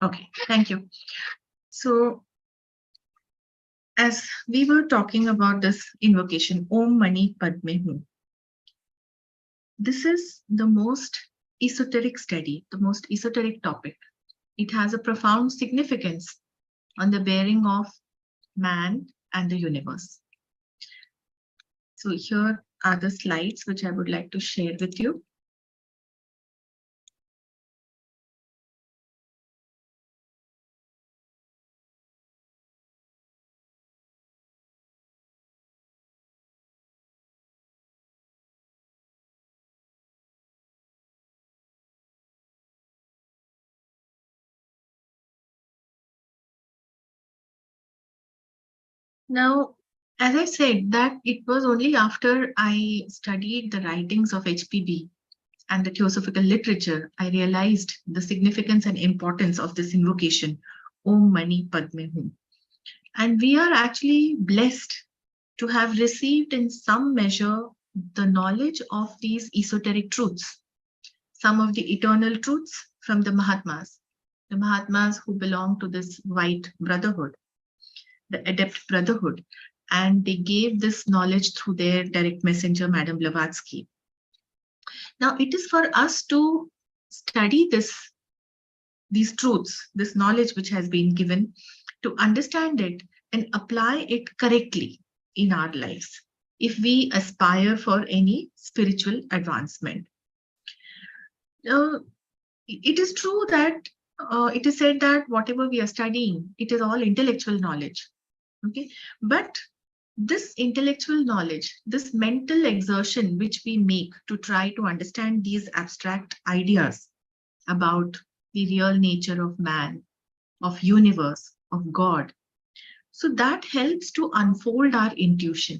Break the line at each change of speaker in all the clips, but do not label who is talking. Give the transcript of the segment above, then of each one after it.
Okay, thank you. So, as we were talking about this invocation, Om Mani Padme Hum, this is the most esoteric study, the most esoteric topic. It has a profound significance on the bearing of man and the universe. So, here are the slides which I would like to share with you. Now, as I said, that it was only after I studied the writings of HPB and the theosophical literature, I realized the significance and importance of this invocation, Om Mani Padme Hum. And we are actually blessed to have received in some measure the knowledge of these esoteric truths, some of the eternal truths from the Mahatmas who belong to this white brotherhood, the Adept Brotherhood, and they gave this knowledge through their direct messenger, Madame Blavatsky. Now, it is for us to study these truths, this knowledge which has been given, to understand it and apply it correctly in our lives if we aspire for any spiritual advancement. It is true that it is said that whatever we are studying, it is all intellectual knowledge. Okay, but this intellectual knowledge, this mental exertion which we make to try to understand these abstract ideas about the real nature of man, of universe, of God, so that helps to unfold our intuition.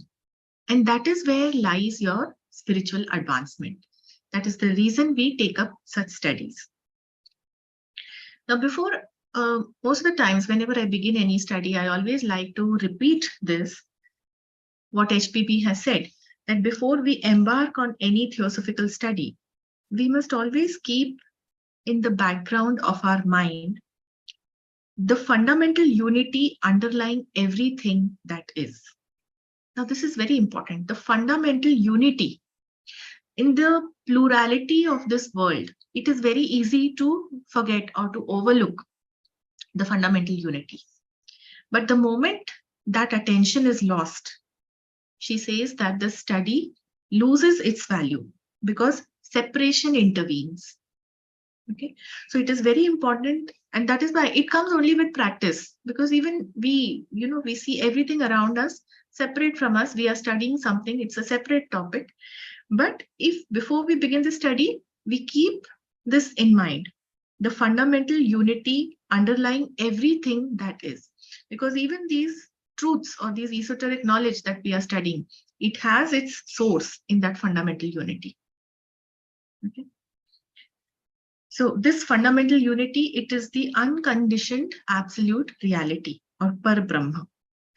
And that is where lies your spiritual advancement. That is the reason we take up such studies. Now, before most of the times, whenever I begin any study, I always like to repeat this, what HPB has said, that before we embark on any theosophical study, we must always keep in the background of our mind the fundamental unity underlying everything that is. Now, this is very important. The fundamental unity. In the plurality of this world, it is very easy to forget or to overlook the fundamental unity. But the moment that attention is lost, she says that the study loses its value because separation intervenes. Okay, so it is very important, and that is why it comes only with practice, because even we see everything around us separate from us. We are studying something, it's a separate topic. But if before we begin the study, we keep this in mind, the fundamental unity underlying everything that is, because even these truths or these esoteric knowledge that we are studying, it has its source in that fundamental unity. Okay. So this fundamental unity, it is the unconditioned absolute reality or Par Brahma.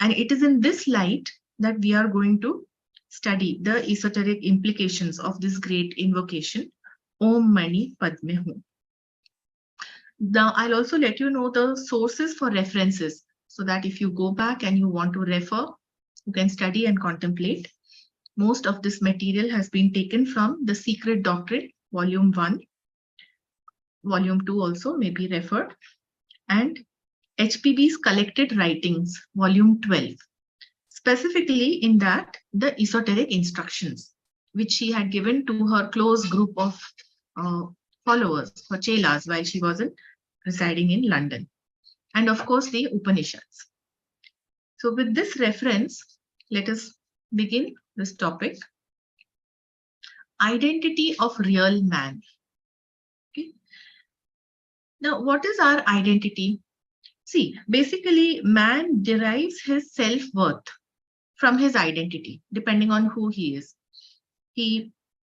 And it is in this light that we are going to study the esoteric implications of this great invocation, Om Mani Padme Hum. Now, I'll also let you know the sources for references, so that if you go back and you want to refer, you can study and contemplate. Most of this material has been taken from The Secret Doctrine, Volume 1. Volume 2 also may be referred. And HPB's Collected Writings, Volume 12. Specifically in that, the esoteric instructions, which she had given to her close group of followers, her chelas, while she was residing in London. And of course, the Upanishads. So with this reference, let us begin this topic. Identity of real man. Okay. Now, what is our identity? See, basically, man derives his self-worth from his identity, depending on who he is.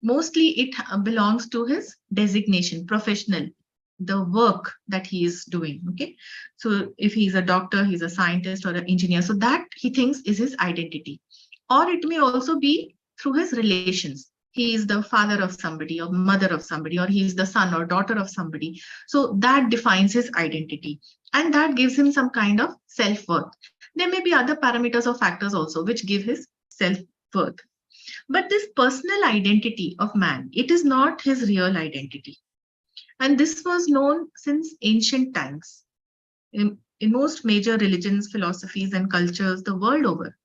Mostly it belongs to his designation, professional, the work that he is doing. Okay, so if he's a doctor, he's a scientist or an engineer, so that he thinks is his identity. Or it may also be through his relations. he is the father of somebody or mother of somebody, or he is the son or daughter of somebody. So that defines his identity, and that gives him some kind of self-worth. There may be other parameters or factors also which give his self-worth. But this personal identity of man, it is not his real identity. And this was known since ancient times in most major religions, philosophies, and cultures the world over.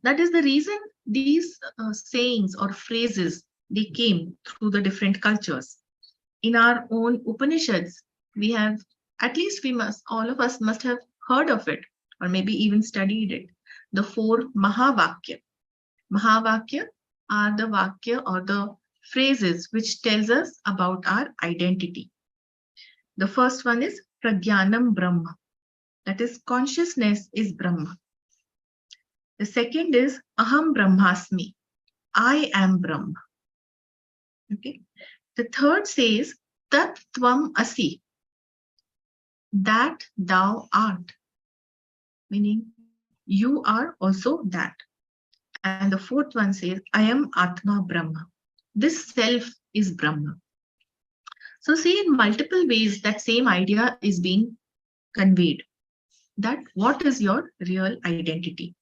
That is the reason these sayings or phrases, they came through the different cultures. In our own Upanishads, we have, at least we must, all of us must have heard of it, or maybe even studied it, the four Mahavakya. Mahavakya are the Vakya or the phrases which tells us about our identity. The first one is Pragyanam Brahma, that is consciousness is Brahma. The second is Aham Brahmasmi, I am Brahma. Okay. The third says Tat Tvam Asi, that thou art, meaning you are also that. And the fourth one says I am Atma Brahma, this self is Brahma. So see, in multiple ways that same idea is being conveyed, that what is your real identity.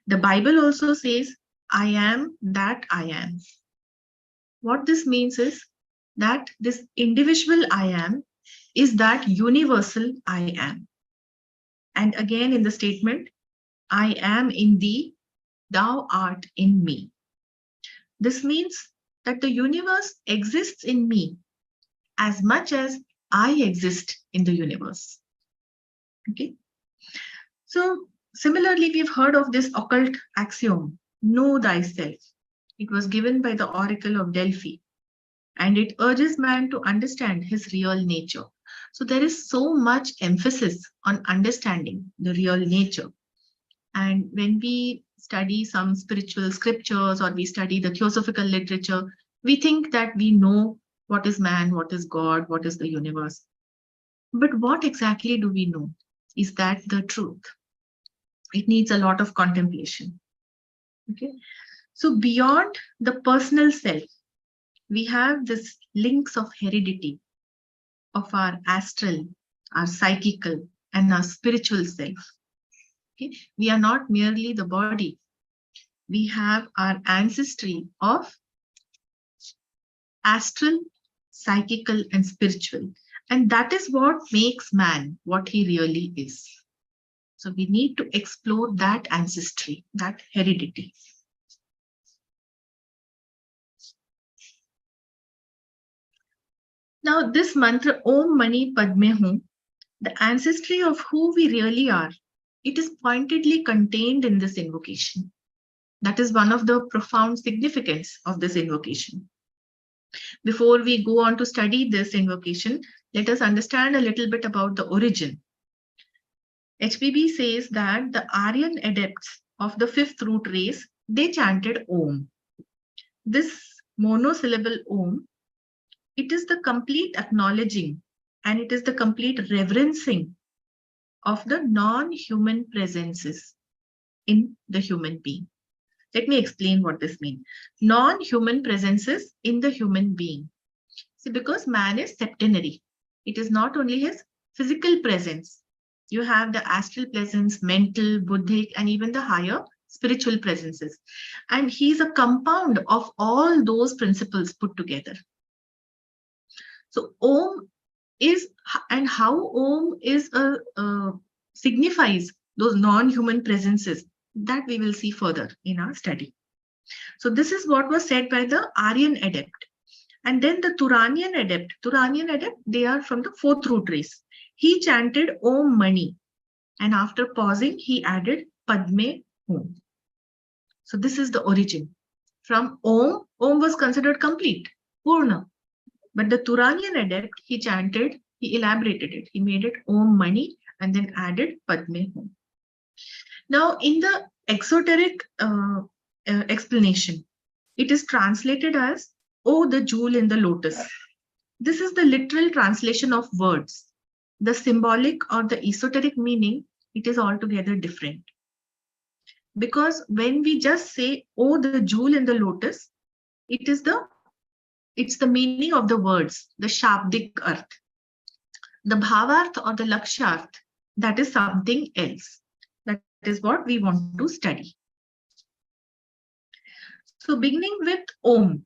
The Bible also says I am that I am. What this means is that this individual I am is that universal I am. And again in the statement, I am in thee, thou art in me. This means that the universe exists in me as much as I exist in the universe. Okay. So similarly, we've heard of this occult axiom, know thyself. It was given by the Oracle of Delphi, and it urges man to understand his real nature. So there is so much emphasis on understanding the real nature. And when we study some spiritual scriptures or we study the theosophical literature, we think that we know what is man, what is God, what is the universe. But what exactly do we know? Is that the truth? It needs a lot of contemplation. Okay. So beyond the personal self, we have this links of heredity of our astral, our psychical, and our spiritual self. Okay? We are not merely the body. We have our ancestry of astral, psychical, and spiritual. And that is what makes man what he really is. So we need to explore that ancestry, that heredity. Now, this mantra, Om Mani Padme Hum, the ancestry of who we really are, it is pointedly contained in this invocation. That is one of the profound significance of this invocation. Before we go on to study this invocation, let us understand a little bit about the origin. HPB says that the Aryan adepts of the fifth root race, they chanted Om. This monosyllable Om, it is the complete acknowledging and it is the complete reverencing of the non-human presences in the human being. Let me explain what this means. Non-human presences in the human being. See, because man is septenary, it is not only his physical presence. You have the astral presence, mental, buddhic, and even the higher spiritual presences. And he is a compound of all those principles put together. So Om is, and how Om is signifies those non-human presences, that we will see further in our study. So this is what was said by the Aryan adept. And then the Turanian adept, they are from the fourth root race. He chanted Om Mani, and after pausing, he added Padme Hum. So this is the origin. From Om was considered complete, Purna. But the Turanian adept, he chanted, he elaborated it. He made it Om Mani and then added Padme Hum. Now, in the exoteric explanation, it is translated as, oh, the jewel in the lotus. This is the literal translation of words. The symbolic or the esoteric meaning, it is altogether different. Because when we just say, oh, the jewel in the lotus, it's the meaning of the words, the shabdik arth. The bhavarth or the laksharth, that is something else. That is what we want to study. So beginning with Om,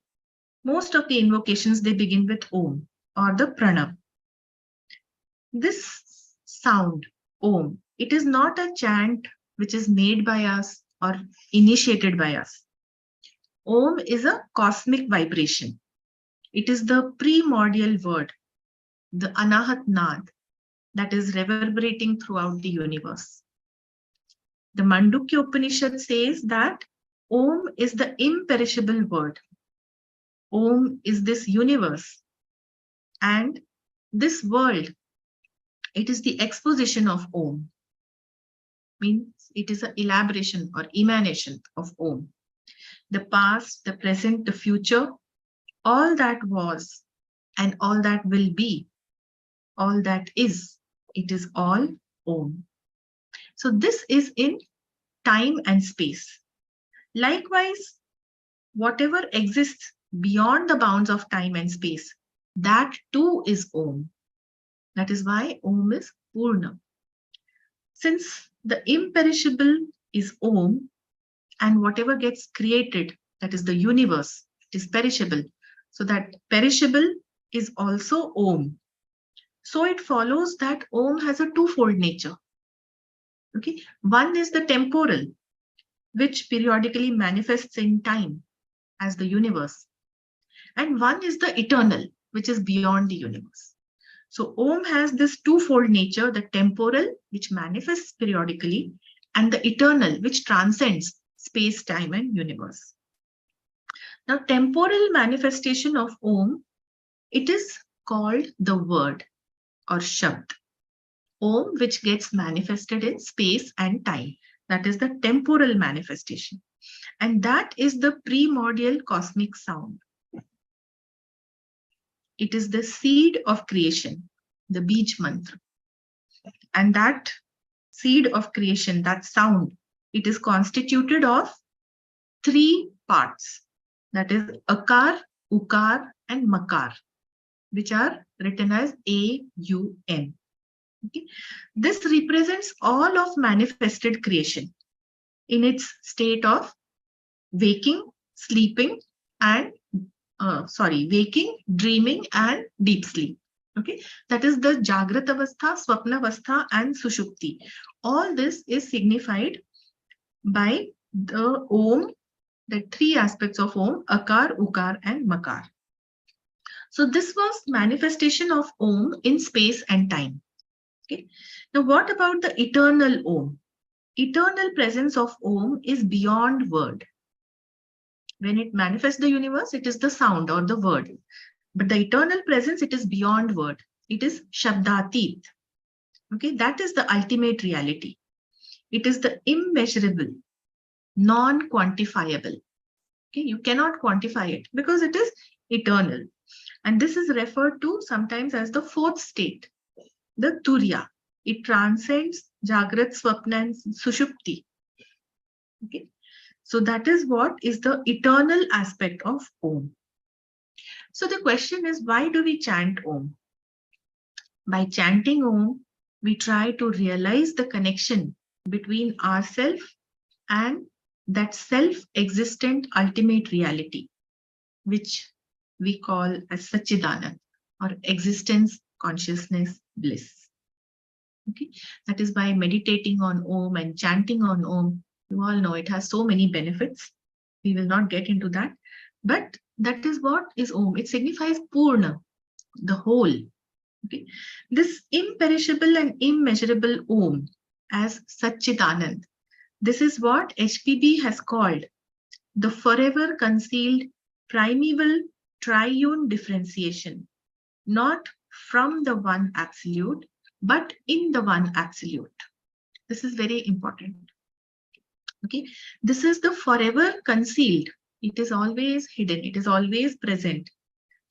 most of the invocations, they begin with Om or the Pranav. This sound, Om, it is not a chant which is made by us or initiated by us. Om is a cosmic vibration. It is the primordial word, the Anahat Nad, that is reverberating throughout the universe. The Mandukya Upanishad says that Om is the imperishable word. Om is this universe. And this world, it is the exposition of Om. Means it is an elaboration or emanation of Om. The past, the present, the future, all that was and all that will be, all that is, it is all Om. So this is in time and space. Likewise, whatever exists beyond the bounds of time and space, that too is Om. That is why Om is Purna. Since the imperishable is Om, and whatever gets created, that is the universe, it is perishable. So that perishable is also Om. So it follows that Om has a twofold nature. Okay, one is the temporal, which periodically manifests in time as the universe. And one is the eternal, which is beyond the universe. So Om has this twofold nature, the temporal, which manifests periodically, and the eternal, which transcends space, time, and universe. Now, temporal manifestation of Om, it is called the word or Shabd. Om, which gets manifested in space and time. That is the temporal manifestation. And that is the primordial cosmic sound. It is the seed of creation, the Bij Mantra. And that seed of creation, that sound, it is constituted of three parts. That is Akar, Ukar, and Makar, which are written as A-U-N. Okay. This represents all of manifested creation in its state of waking, sleeping, and waking, dreaming, and deep sleep. Okay, that is the Jagrat Avastha, Swapna Avastha, and Sushupti. All this is signified by the Om, the three aspects of Om, Akar, Ukar, and Makar. So this was manifestation of Om in space and time. Okay. Now, what about the eternal Om? Eternal presence of Om is beyond word. When it manifests the universe, it is the sound or the word. But the eternal presence, it is beyond word. It is Shabdatit. Okay, that is the ultimate reality. It is the immeasurable, non-quantifiable. Okay, you cannot quantify it because it is eternal. And this is referred to sometimes as the fourth state, the Turiya. It transcends Jagrat, Swapna, and Sushupti. Okay. So that is what is the eternal aspect of Om. So the question is, why do we chant Om? By chanting Om, we try to realize the connection between ourself and that self-existent ultimate reality, which we call as Satchidanand or existence, consciousness, bliss. Okay, that is by meditating on Om and chanting on Om. You all know it has so many benefits. We will not get into that. But that is what is Om. It signifies Purna, the whole. Okay. This imperishable and immeasurable Om as Satchidanand. This is what HPB has called the forever concealed primeval triune differentiation, not from the one absolute, but in the one absolute. This is very important. Okay, this is the forever concealed. It is always hidden. It is always present.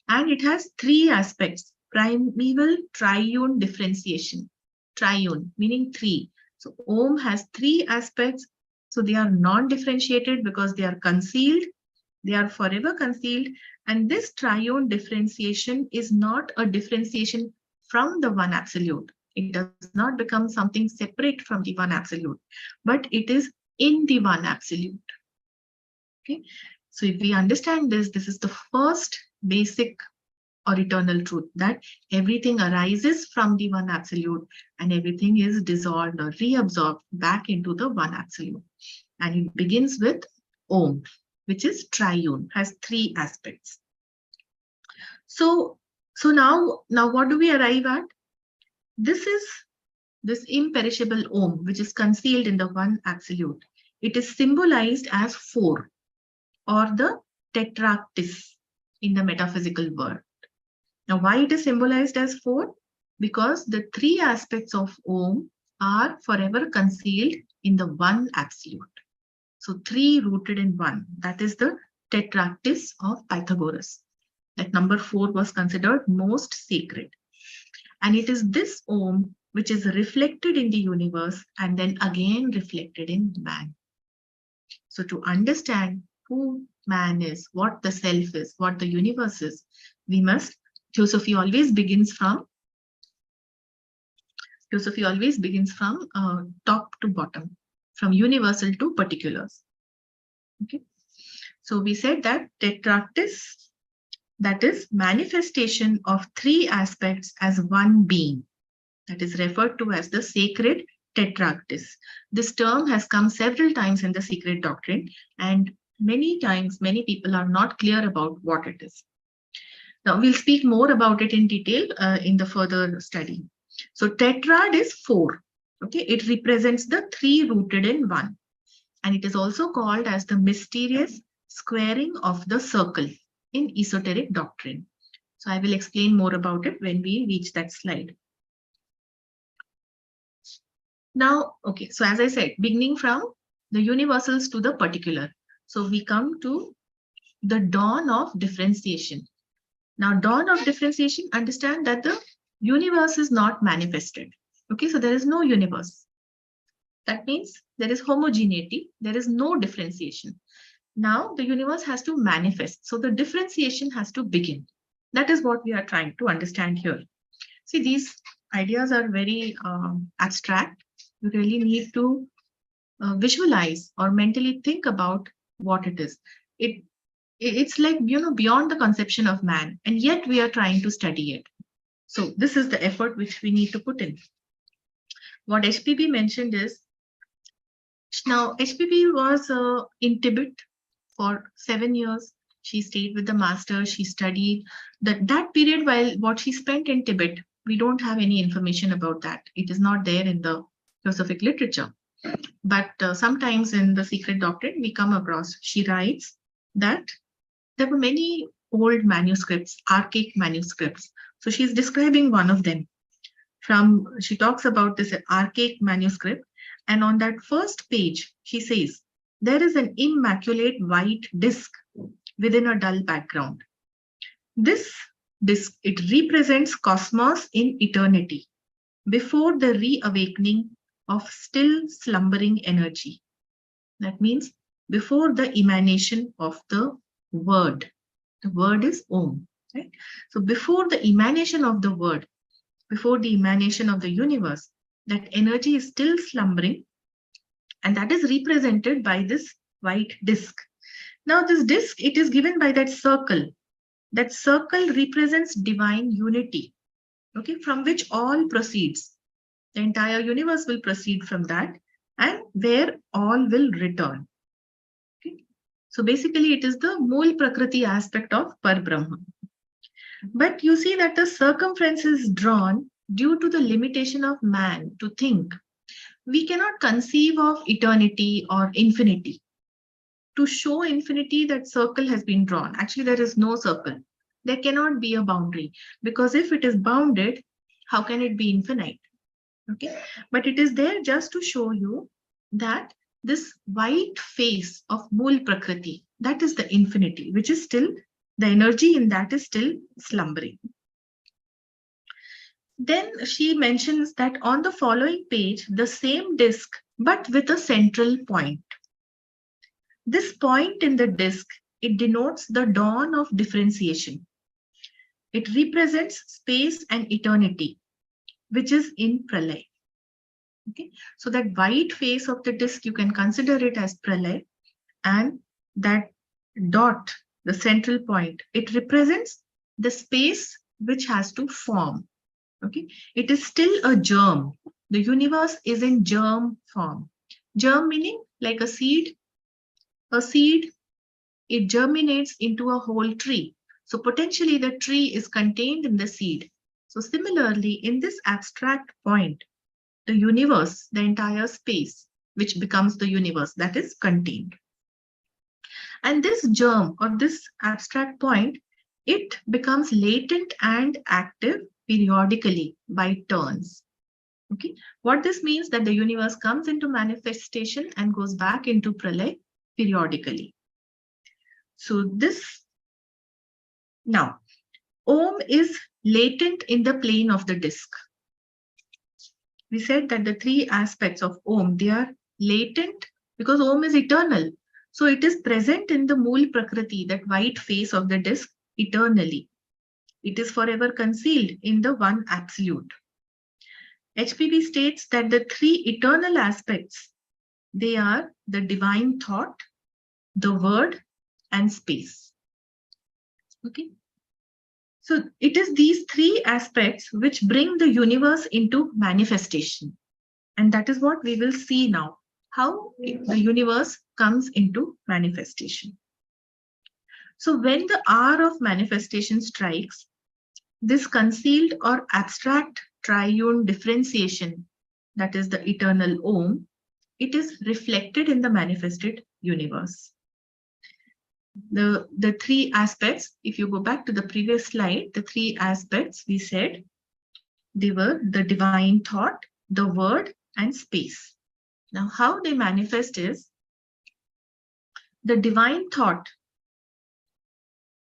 And it has three aspects. Primeval triune differentiation. Triune, meaning three. So Om has three aspects. So they are non-differentiated because they are concealed. They are forever concealed, and this triune differentiation is not a differentiation from the one absolute. It does not become something separate from the one absolute, but it is in the one absolute. Okay. So if we understand this, this is the first basic or eternal truth, that everything arises from the one absolute and everything is dissolved or reabsorbed back into the one absolute. And it begins with Om, which is triune, has three aspects. So now what do we arrive at? This is this imperishable Om, which is concealed in the one absolute. It is symbolized as four, or the tetractys in the metaphysical world. Now, why it is symbolized as four? Because the three aspects of Om are forever concealed in the one absolute. So three rooted in one. That is the tetractys of Pythagoras. That number four was considered most sacred. And it is this Om which is reflected in the universe and then again reflected in man. So to understand who man is, what the self is, what the universe is, we must, Theosophy always begins from top to bottom, from universal to particulars. Okay. So we said that tetractys, that is manifestation of three aspects as one being, that is referred to as the sacred tetractys. This term has come several times in the secret doctrine, and many times many people are not clear about what it is. Now we'll speak more about it in detail in the further study. So tetrad is four. Okay, it represents the three rooted in one, and it is also called as the mysterious squaring of the circle in esoteric doctrine. So I will explain more about it when we reach that slide. Now, okay, so as I said, beginning from the universals to the particular. So we come to the dawn of differentiation. Now, dawn of differentiation, understand that the universe is not manifested. Okay, so there is no universe. That means there is homogeneity, there is no differentiation. Now, the universe has to manifest. So the differentiation has to begin. That is what we are trying to understand here. See, these ideas are very abstract. You really need to visualize or mentally think about what it is. It's like, beyond the conception of man, and yet we are trying to study it. So this is the effort which we need to put in. What HPB mentioned is, now HPB was in Tibet for 7 years. She stayed with the master, she studied. That period, while what she spent in Tibet, we don't have any information about that. It is not there in the philosophic literature. But sometimes in the secret doctrine, we come across, she writes that there were many old manuscripts, archaic manuscripts. So she's describing one of them. She talks about this archaic manuscript, and on that first page, she says, there is an immaculate white disk within a dull background. This disk, it represents cosmos in eternity, before the reawakening of still slumbering energy. That means before the emanation of the word. The word is Om. Right? So before the emanation of the word, before the emanation of the universe, that energy is still slumbering, and that is represented by this white disk. Now this disk, it is given by that circle. That circle represents divine unity, okay, from which all proceeds. The entire universe will proceed from that, and where all will return. Okay? So basically, it is the Mool Prakriti aspect of Parbrahma. But you see that the circumference is drawn due to the limitation of man to think. We cannot conceive of eternity or infinity. To show infinity, that circle has been drawn. Actually, there is no circle. There cannot be a boundary, because if it is bounded, how can it be infinite? Okay, but it is there just to show you that this white face of Mool Prakriti, that is the infinity, which is still, the energy in that is still slumbering. Then she mentions that on the following page, the same disk, but with a central point. This point in the disk it denotes the dawn of differentiation. It represents space and eternity, which is in Pralay. Okay, so that white face of the disk, you can consider it as Pralay, and that dot, the central point, it represents the space which has to form. Okay, it is still a germ. The universe is in germ form. Germ meaning like a seed. A seed, it germinates into a whole tree. So potentially the tree is contained in the seed. So similarly, in this abstract point, the universe, the entire space, which becomes the universe, that is contained. And this germ or this abstract point, it becomes latent and active periodically by turns. Okay, what this means that the universe comes into manifestation and goes back into pralay periodically. So this, now, Om is latent in the plane of the disk. We said that the three aspects of Om, they are latent because Om is eternal. So it is present in the Mool Prakriti, that white face of the disk, eternally. It is forever concealed in the one absolute. HPB states that the three eternal aspects, they are the divine thought, the word, and space. Okay. So it is these three aspects which bring the universe into manifestation. And that is what we will see now, how the universe comes into manifestation. So when the hour of manifestation strikes, this concealed or abstract triune differentiation, that is the eternal Om, it is reflected in the manifested universe. The three aspects, if you go back to the previous slide, the three aspects we said, they were the divine thought, the word, and space. Now, how they manifest is the divine thought.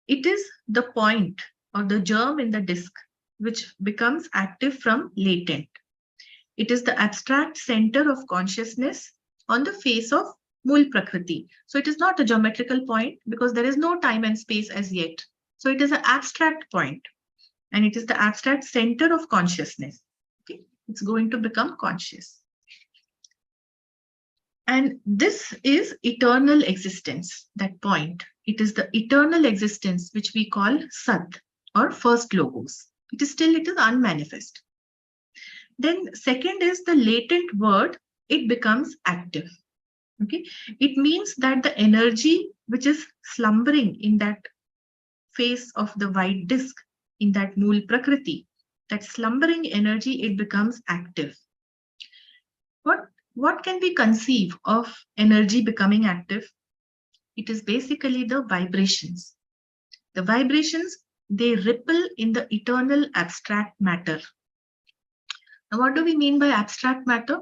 It is the point or the germ in the disk which becomes active from latent. It is the abstract center of consciousness on the face of Mool Prakriti. So it is not a geometrical point because there is no time and space as yet. So it is an abstract point, and it is the abstract center of consciousness. Okay, it's going to become conscious. And this is eternal existence, that point. It is the eternal existence which we call Sat or first logos. It is unmanifest. Then second is the latent word, it becomes active. Okay, it means that the energy which is slumbering in that face of the white disk, in that Mool Prakriti, that slumbering energy, it becomes active. What can we conceive of energy becoming active? It is basically the vibrations. The vibrations, they ripple in the eternal abstract matter. Now, what do we mean by abstract matter?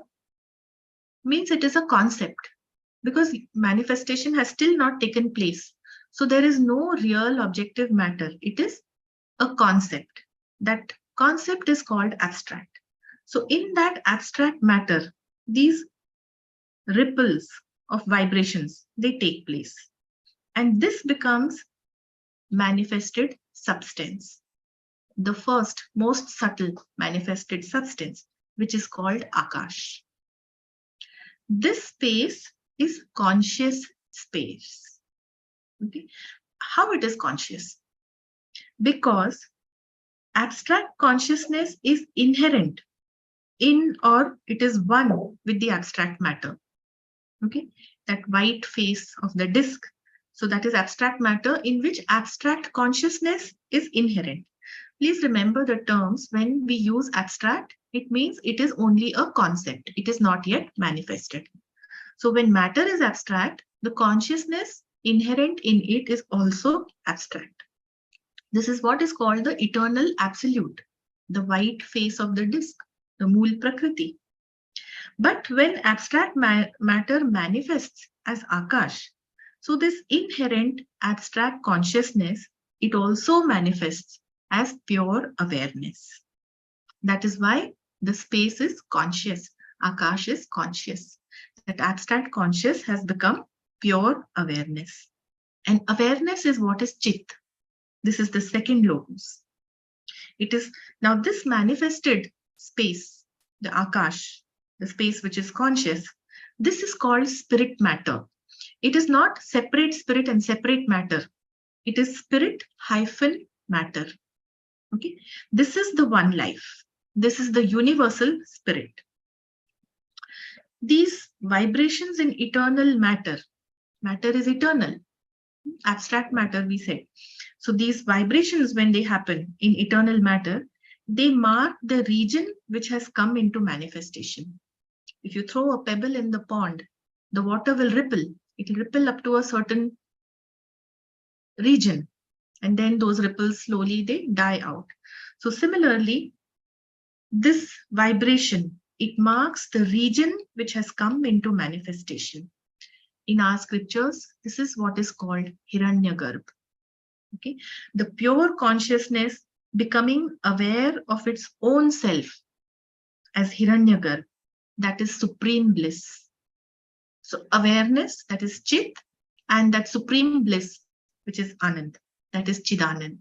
Means it is a concept, because manifestation has still not taken place. So there is no real objective matter. It is a concept. That concept is called abstract. So in that abstract matter, these ripples of vibrations, they take place. And this becomes manifested substance. The first, most subtle manifested substance, which is called Akash. This space is conscious space. Okay. How it is conscious? Because abstract consciousness is inherent in, or it is one with the abstract matter. Okay, that white face of the disk. So that is abstract matter in which abstract consciousness is inherent. Please remember the terms. When we use abstract, it means it is only a concept. It is not yet manifested. So when matter is abstract, the consciousness inherent in it is also abstract. This is what is called the eternal absolute, the white face of the disk, the Mool Prakriti. But when abstract matter manifests as Akash, so this inherent abstract consciousness, it also manifests as pure awareness. That is why the space is conscious, Akash is conscious. That abstract conscious has become pure awareness. And awareness is what is Chit. This is the second logos. It is now this manifested space, the Akash, the space which is conscious. This is called spirit matter. It is not separate spirit and separate matter. It is spirit hyphen matter. Okay, this is the one life. This is the universal spirit. These vibrations in eternal matter. Matter is eternal. Abstract matter, we said. So these vibrations, when they happen in eternal matter, they mark the region which has come into manifestation. If you throw a pebble in the pond, the water will ripple. It will ripple up to a certain region, and then those ripples slowly they die out. So similarly, this vibration, it marks the region which has come into manifestation. In our scriptures, this is what is called Hiranyagarbha. Okay, the pure consciousness becoming aware of its own self as Hiranyagarbha, that is supreme bliss. So awareness, that is Chit, and that supreme bliss, which is Anand, that is Chidanand.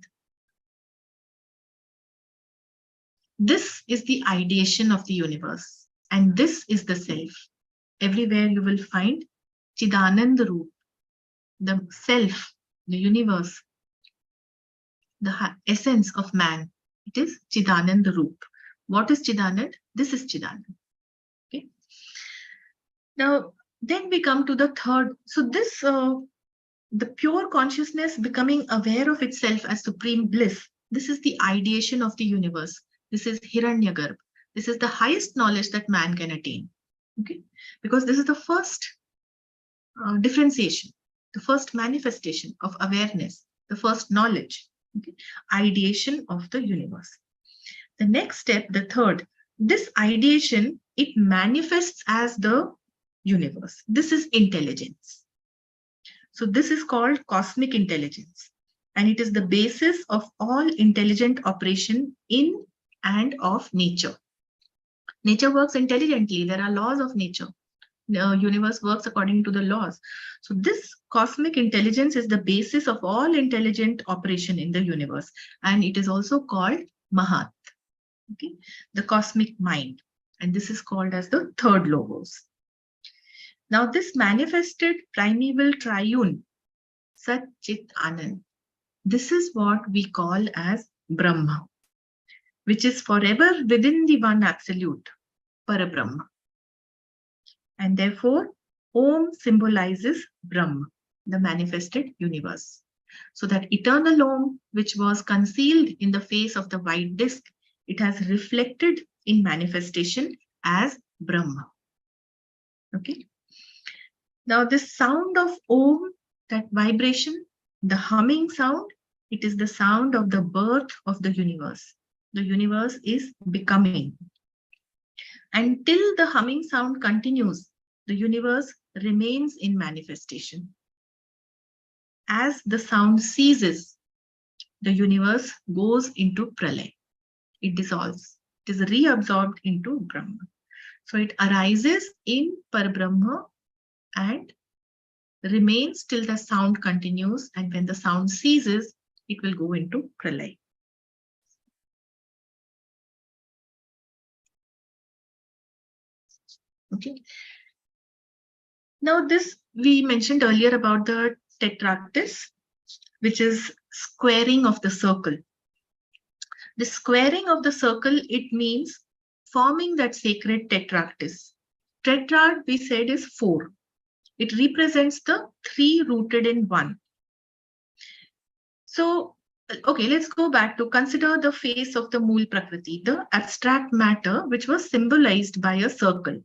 This is the ideation of the universe, and this is the self. Everywhere you will find Chidanand Roop, the self, the universe, the essence of man. It is Chidanand Roop. What is Chidanand? This is Chidanand. Okay. Now, then we come to the third. So this, the pure consciousness becoming aware of itself as supreme bliss. This is the ideation of the universe. This is Hiranyagarbha. This is the highest knowledge that man can attain. Okay, because this is the first differentiation, the first manifestation of awareness, the first knowledge, okay? Ideation of the universe. The next step, the third, this ideation, it manifests as the universe. This is intelligence. So this is called cosmic intelligence, and it is the basis of all intelligent operation in and of nature. Nature works intelligently. There are laws of nature. The universe works according to the laws. So this cosmic intelligence is the basis of all intelligent operation in the universe, and it is also called Mahat, okay, the cosmic mind, and this is called as the third logos. Now this manifested primeval triune Sat Chit Anand, this is what we call as Brahma, which is forever within the one absolute, Parabrahma. And therefore, Om symbolizes Brahma, the manifested universe. So that eternal Om, which was concealed in the face of the white disk, it has reflected in manifestation as Brahma. Okay. Now, this sound of Om, that vibration, the humming sound, it is the sound of the birth of the universe. The universe is becoming. Until the humming sound continues, the universe remains in manifestation. As the sound ceases, the universe goes into pralay. It dissolves. It is reabsorbed into Brahma. So it arises in Parabrahma and remains till the sound continues, and when the sound ceases, it will go into pralay. Okay. Now this, we mentioned earlier about the tetractys, which is squaring of the circle. The squaring of the circle, it means forming that sacred tetractys. Tetrad, we said, is 4. It represents the 3 rooted in 1. So, okay, let's go back to consider the face of the Mool Prakriti, the abstract matter which was symbolized by a circle,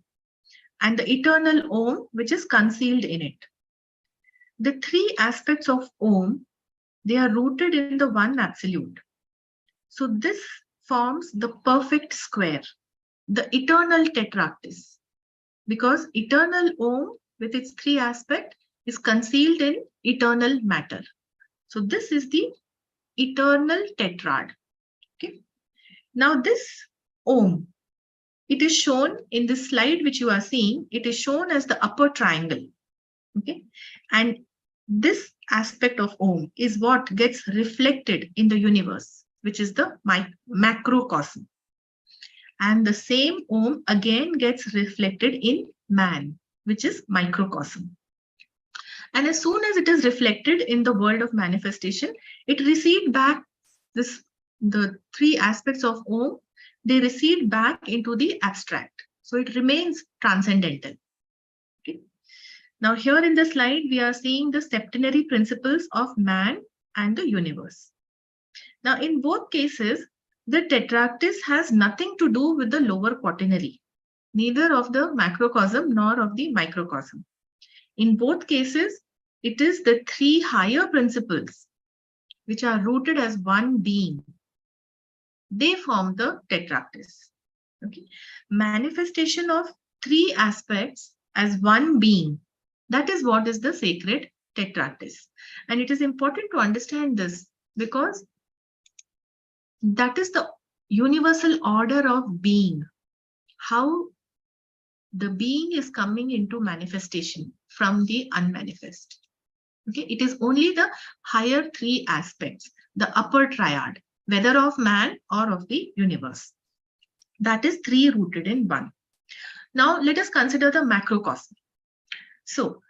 and the eternal Om which is concealed in it. The 3 aspects of Om, they are rooted in the one absolute. So this forms the perfect square, the eternal tetractys, because eternal Om with its 3 aspects is concealed in eternal matter. So this is the eternal tetrad. Okay. Now this Om, it is shown in this slide which you are seeing, it is shown as the upper triangle. Okay. And This aspect of Om is what gets reflected in the universe, which is the macrocosm. And the same Om again gets reflected in man, which is microcosm. And as soon as it is reflected in the world of manifestation, it received back the three aspects of Om, they recede back into the abstract. So it remains transcendental. Okay. Now here in the slide, we are seeing the septenary principles of man and the universe. Now in both cases, the tetractys has nothing to do with the lower quaternary, neither of the macrocosm nor of the microcosm. In both cases, it is the three higher principles which are rooted as one being. They form the tetractys. Okay. Manifestation of three aspects as one being. That is what is the sacred tetractys. And it is important to understand this because that is the universal order of being. How the being is coming into manifestation from the unmanifest. Okay, it is only the higher three aspects, the upper triad, whether of man or of the universe. That is three rooted in one. Now let us consider the macrocosm. So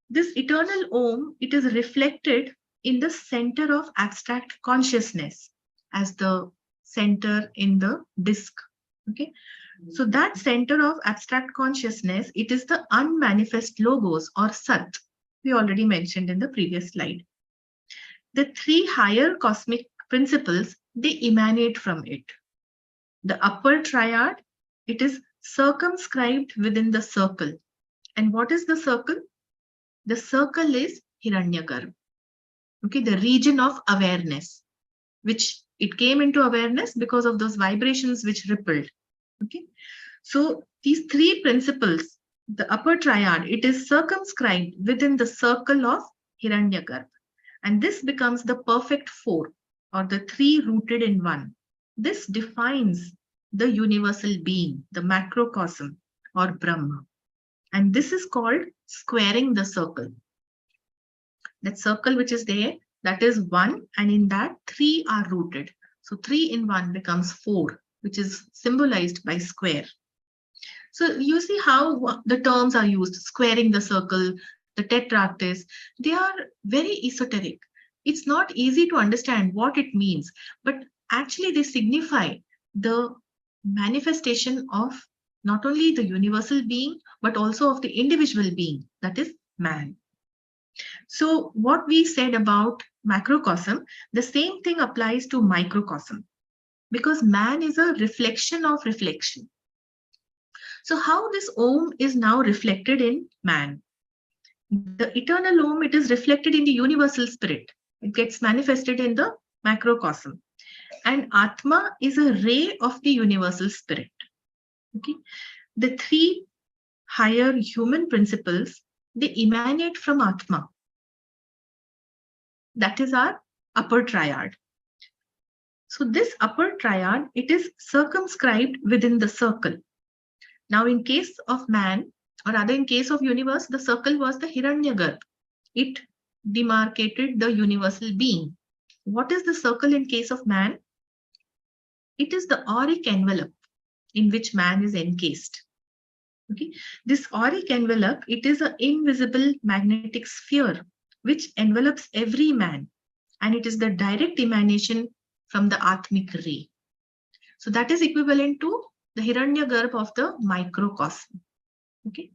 this eternal Om, it is reflected in the center of abstract consciousness as the center in the disk. Okay. So that center of abstract consciousness, it is the unmanifest logos or Sat. We already mentioned in the previous slide. The three higher cosmic principles, they emanate from it. The upper triad, it is circumscribed within the circle. And what is the circle? The circle is Hiranyagarbha. Okay, the region of awareness, which it came into awareness because of those vibrations which rippled. Okay, so these three principles, the upper triad, it is circumscribed within the circle of Hiranyagarbha. And this becomes the perfect four, or the three rooted in one. This defines the universal being, the macrocosm or Brahma. And this is called squaring the circle. That circle which is there, that is one, and in that three are rooted. So 3 in 1 becomes 4, which is symbolized by square. So you see how the terms are used, squaring the circle, the tetractys, they are very esoteric. It's not easy to understand what it means, but actually they signify the manifestation of not only the universal being, but also of the individual being, that is man. So what we said about macrocosm, the same thing applies to microcosm, because man is a reflection of reflection. So how this Om is now reflected in man? The eternal Om, it is reflected in the universal spirit. It gets manifested in the macrocosm. And Atma is a ray of the universal spirit. Okay. The three higher human principles, they emanate from Atma. That is our upper triad. So this upper triad, it is circumscribed within the circle. Now in case of man, or rather in case of universe, the circle was the Hiranyagarbha. It demarcated the universal being. What is the circle in case of man? It is the auric envelope in which man is encased. Okay. This auric envelope, it is an invisible magnetic sphere which envelops every man, and it is the direct emanation from the Atmic ray. So that is equivalent to the Hiranyagarbha of the microcosm. Okay.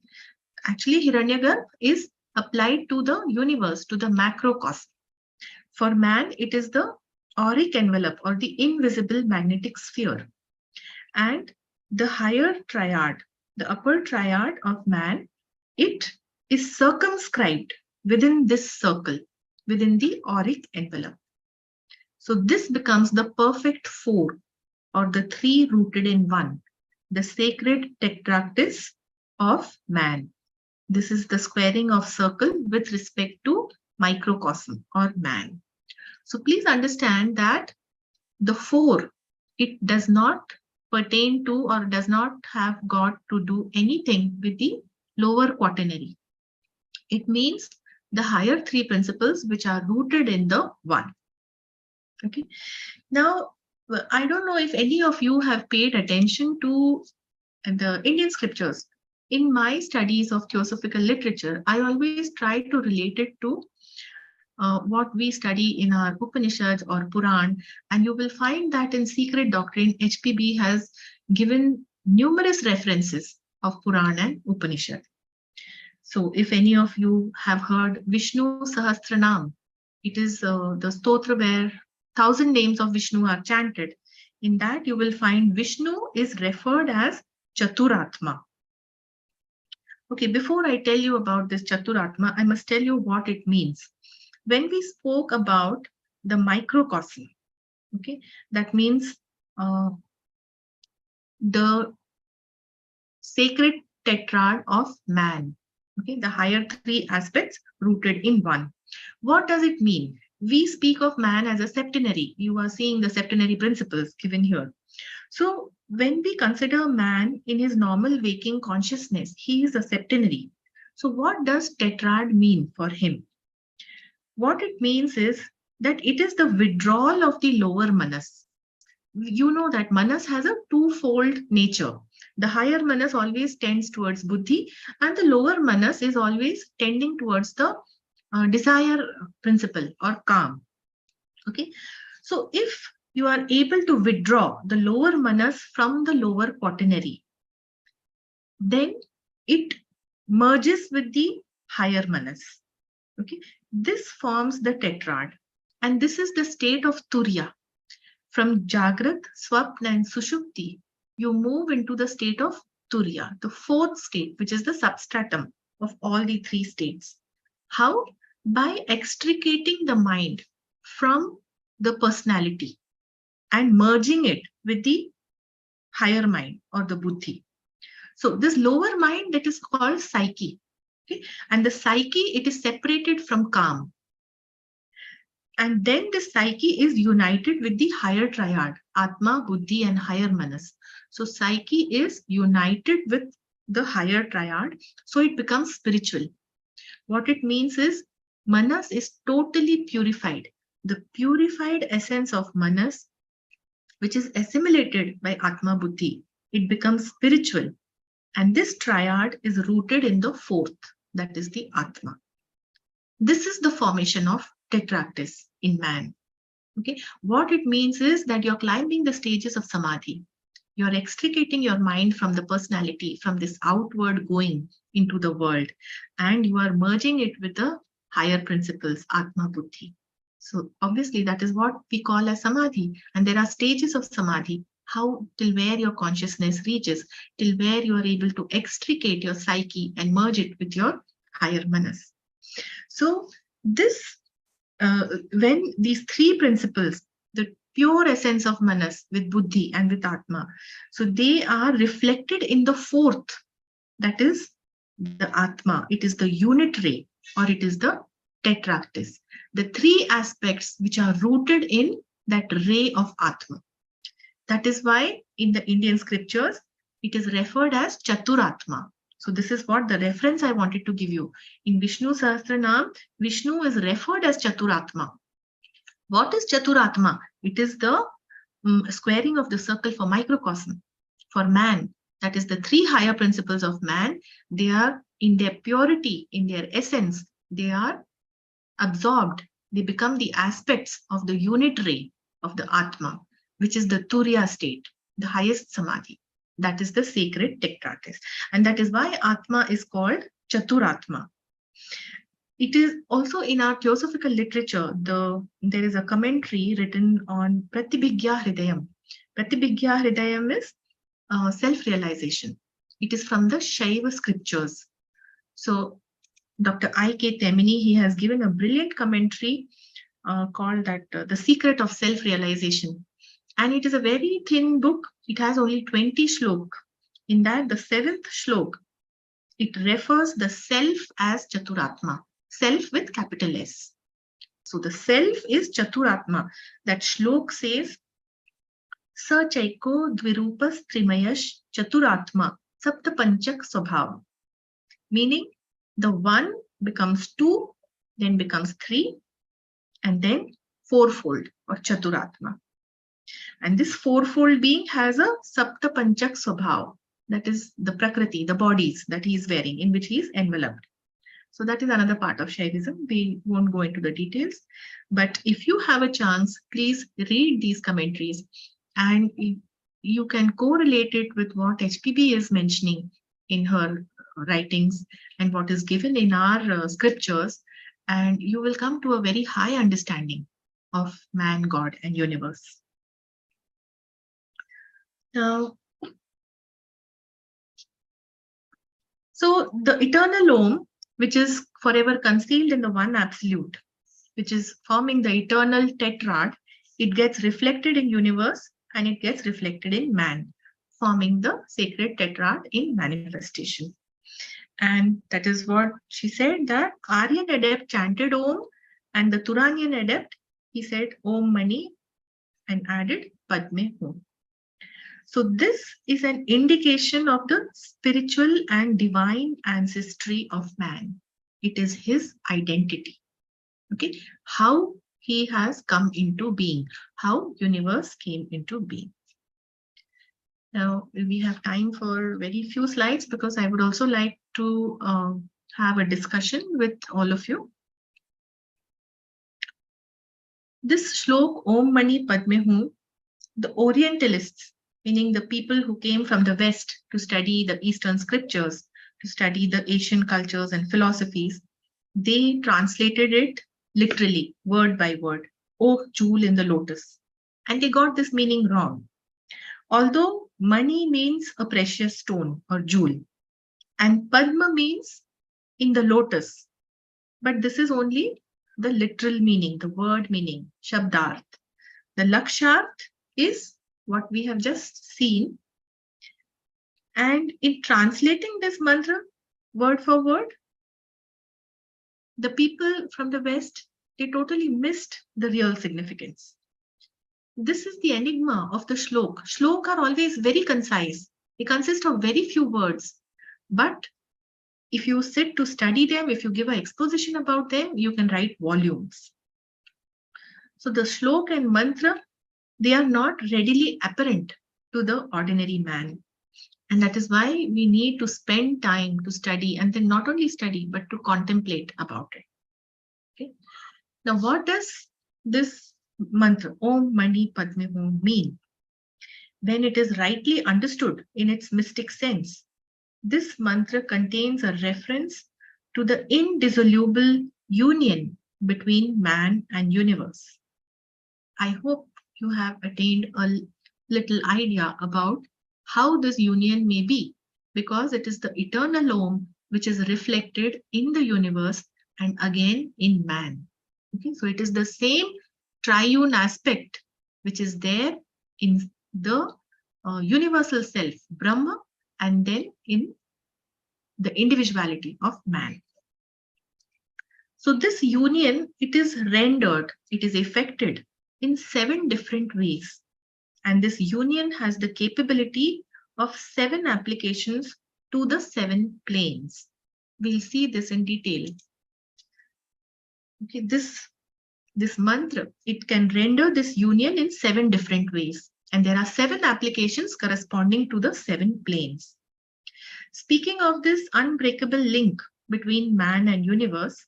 Actually, Hiranyagarbha is applied to the universe, to the macrocosm. For man, it is the auric envelope or the invisible magnetic sphere. And the higher triad, the upper triad of man, it is circumscribed within this circle, within the auric envelope. So this becomes the perfect four, or the three rooted in one, the sacred tetractys of man. This is the squaring of circle with respect to microcosm or man. So please understand that the four, it does not pertain to or does not have got to do anything with the lower quaternary. It means the higher three principles which are rooted in the one. Okay. Now, I don't know if any of you have paid attention to the Indian scriptures. In my studies of theosophical literature, I always try to relate it to what we study in our Upanishads or Puran, and you will find that in Secret Doctrine, HPB has given numerous references of Puran and Upanishad. So, if any of you have heard Vishnu Sahasranam, it is the stotra where 1,000 names of Vishnu are chanted. In that, you will find Vishnu is referred as Chaturatma. Okay, before I tell you about this Chaturatma, I must tell you what it means. When we spoke about the microcosm, okay, that means the sacred tetrad of man, okay, the higher three aspects rooted in one. What does it mean? We speak of man as a septenary. You are seeing the septenary principles given here. So when we consider man in his normal waking consciousness, he is a septenary. So what does tetrad mean for him? What it means is that it is the withdrawal of the lower manas. You know that manas has a twofold nature. The higher manas always tends towards buddhi, and the lower manas is always tending towards the desire principle or calm. Okay, so if you are able to withdraw the lower manas from the lower quaternary, then it merges with the higher manas. Okay, this forms the tetrad, and this is the state of Turiya. From Jagrat, Swapna, and Sushupti, you move into the state of Turiya, the fourth state, which is the substratum of all the three states. How? By extricating the mind from the personality and merging it with the higher mind or the buddhi. So this lower mind, that is called psyche. Okay? And the psyche, it is separated from calm. And then the psyche is united with the higher triad, Atma, Buddhi, and higher manas. So psyche is united with the higher triad, so it becomes spiritual. What it means is manas is totally purified. The purified essence of manas, which is assimilated by Atma Buddhi, it becomes spiritual. And this triad is rooted in the fourth, that is the Atma. This is the formation of tetractys in man. Okay, what it means is that you're climbing the stages of samadhi. You're extricating your mind from the personality, from this outward going into the world, and you are merging it with the higher principles, Atma Buddhi. So obviously that is what we call as samadhi. And there are stages of samadhi, how till where your consciousness reaches, till where you are able to extricate your psyche and merge it with your higher manas. So this, when these three principles, the pure essence of manas with buddhi and with atma, so they are reflected in the fourth, that is the atma. It is the unit ray, or it is the tetractys. The three aspects which are rooted in that ray of atma. That is why in the Indian scriptures, it is referred as Chaturatma. So this is what the reference I wanted to give you. In Vishnu Sahasranam, Vishnu is referred as Chaturatma. What is Chaturatma? It is the squaring of the circle for microcosm. For man, that is the three higher principles of man, they are in their purity, in their essence, they are absorbed. They become the aspects of the unit ray of the Atma, which is the Turiya state, the highest samadhi. That is the sacred tetractys. And that is why Atma is called Chaturatma. It is also in our theosophical literature, there is a commentary written on Pratibhigya Hridayam. Pratibhigya Hridayam is self-realization. It is from the Shaiva scriptures. So Dr. I.K. Temini, he has given a brilliant commentary called that The Secret of Self-Realization. And it is a very thin book. It has only 20 shlok. In that, the 7th shlok, it refers the self as Chaturatma, self with capital S. So the self is Chaturatma. That shlok says, Sa Chaiko Dvirupas Trimayash Chaturatma Saptapanchak Swabhav. Meaning, the one becomes two then becomes 3, and then fourfold or Chaturatma. And this fourfold being has a Sapta Panchak Swabhav, that is the Prakriti, the bodies that he is wearing, in which he is enveloped. So that is another part of Shaivism. We won't go into the details. But if you have a chance, please read these commentaries, and you can correlate it with what HPB is mentioning in her writings and what is given in our scriptures, and you will come to a very high understanding of man, God, and universe. Now, so the eternal Om, which is forever concealed in the one absolute, which is forming the eternal tetrad, it gets reflected in universe and it gets reflected in man, forming the sacred tetrad in manifestation. And that is what she said, that Aryan adept chanted Om, and the Turanian adept, he said Om Mani and added Padme Hum. So this is an indication of the spiritual and divine ancestry of man. It is his identity. Okay, how he has come into being, how universe came into being. Now we have time for very few slides because I would also like to have a discussion with all of you. This shlok Om Mani Padme Hum, the Orientalists, meaning the people who came from the West to study the Eastern scriptures, to study the Asian cultures and philosophies, they translated it literally, word by word, oh jewel in the lotus. And they got this meaning wrong. Although Mani means a precious stone or jewel, and Padma means in the lotus, but this is only the literal meaning, the word meaning, Shabdarth. The Laksharth is what we have just seen. And in translating this mantra word for word, the people from the West, they totally missed the real significance. This is the enigma of the shlok. Shlok are always very concise. They consist of very few words. But if you sit to study them, if you give an exposition about them, you can write volumes. So the shlok and mantra, they are not readily apparent to the ordinary man. And that is why we need to spend time to study, and then not only study, but to contemplate about it. Okay. Now, what does this mantra, Om Mani Padme Hum, mean? When it is rightly understood in its mystic sense, this mantra contains a reference to the indissoluble union between man and universe. I hope you have attained a little idea about how this union may be, because it is the eternal Om which is reflected in the universe and again in man. Okay, so it is the same triune aspect which is there in the universal self, Brahma, and then in the individuality of man. So this union, it is rendered, it is effected in 7 different ways. And this union has the capability of 7 applications to the 7 planes. We'll see this in detail. Okay, this mantra, it can render this union in 7 different ways. And there are 7 applications corresponding to the 7 planes. Speaking of this unbreakable link between man and universe,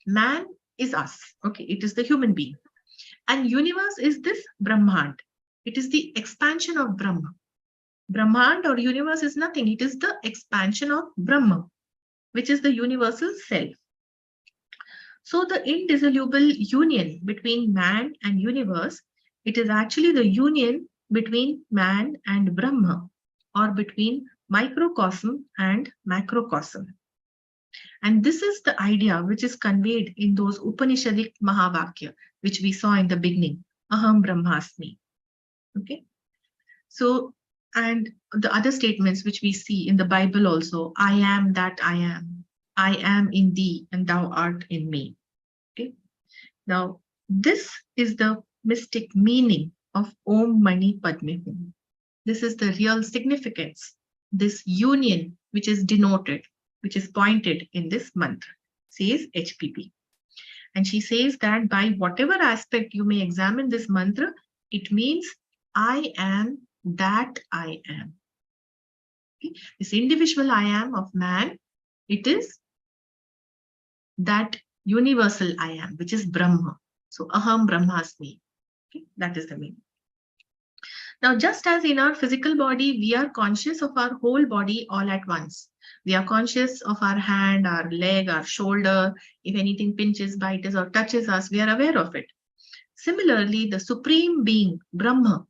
man is us. Okay, it is the human being. And universe is this Brahmand. It is the expansion of Brahma. Brahmand or universe is nothing. It is the expansion of Brahma, which is the universal self. So the indissoluble union between man and universe, it is actually the union between man and Brahma, or between microcosm and macrocosm. And this is the idea which is conveyed in those Upanishadic Mahavakya, which we saw in the beginning, Aham Brahmasmi. Okay. So, and the other statements which we see in the Bible also, I am that I am in thee and thou art in me. Okay. Now, this is the mystic meaning of Om Mani Padme Hum. This is the real significance, this union which is denoted, which is pointed in this mantra, says HPP. And she says that by whatever aspect you may examine this mantra, it means I am that I am. Okay? This individual I am of man, it is that universal I am, which is Brahma. So Aham Brahmasmi. Okay? That is the meaning. Now, just as in our physical body, we are conscious of our whole body all at once. We are conscious of our hand, our leg, our shoulder. If anything pinches, bites, or touches us, we are aware of it. Similarly, the Supreme Being, Brahma,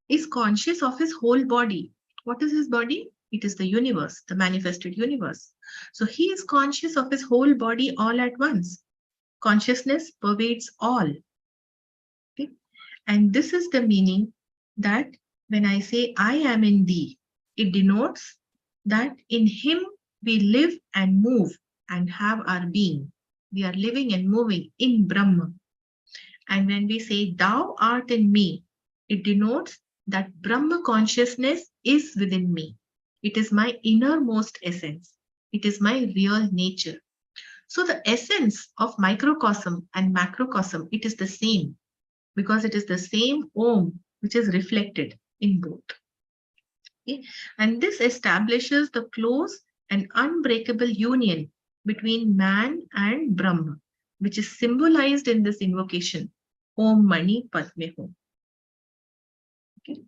is conscious of his whole body. What is his body? It is the universe, the manifested universe. So he is conscious of his whole body all at once. Consciousness pervades all. Okay? And this is the meaning that when I say I am in thee, it denotes that in him we live and move and have our being. We are living and moving in Brahma. And when we say thou art in me, it denotes that Brahma consciousness is within me. It is my innermost essence. It is my real nature. So the essence of microcosm and macrocosm, it is the same, because it is the same Om which is reflected in both. Okay? And this establishes the close and unbreakable union between man and Brahma, which is symbolized in this invocation, Om Mani Padme Hum. Okay.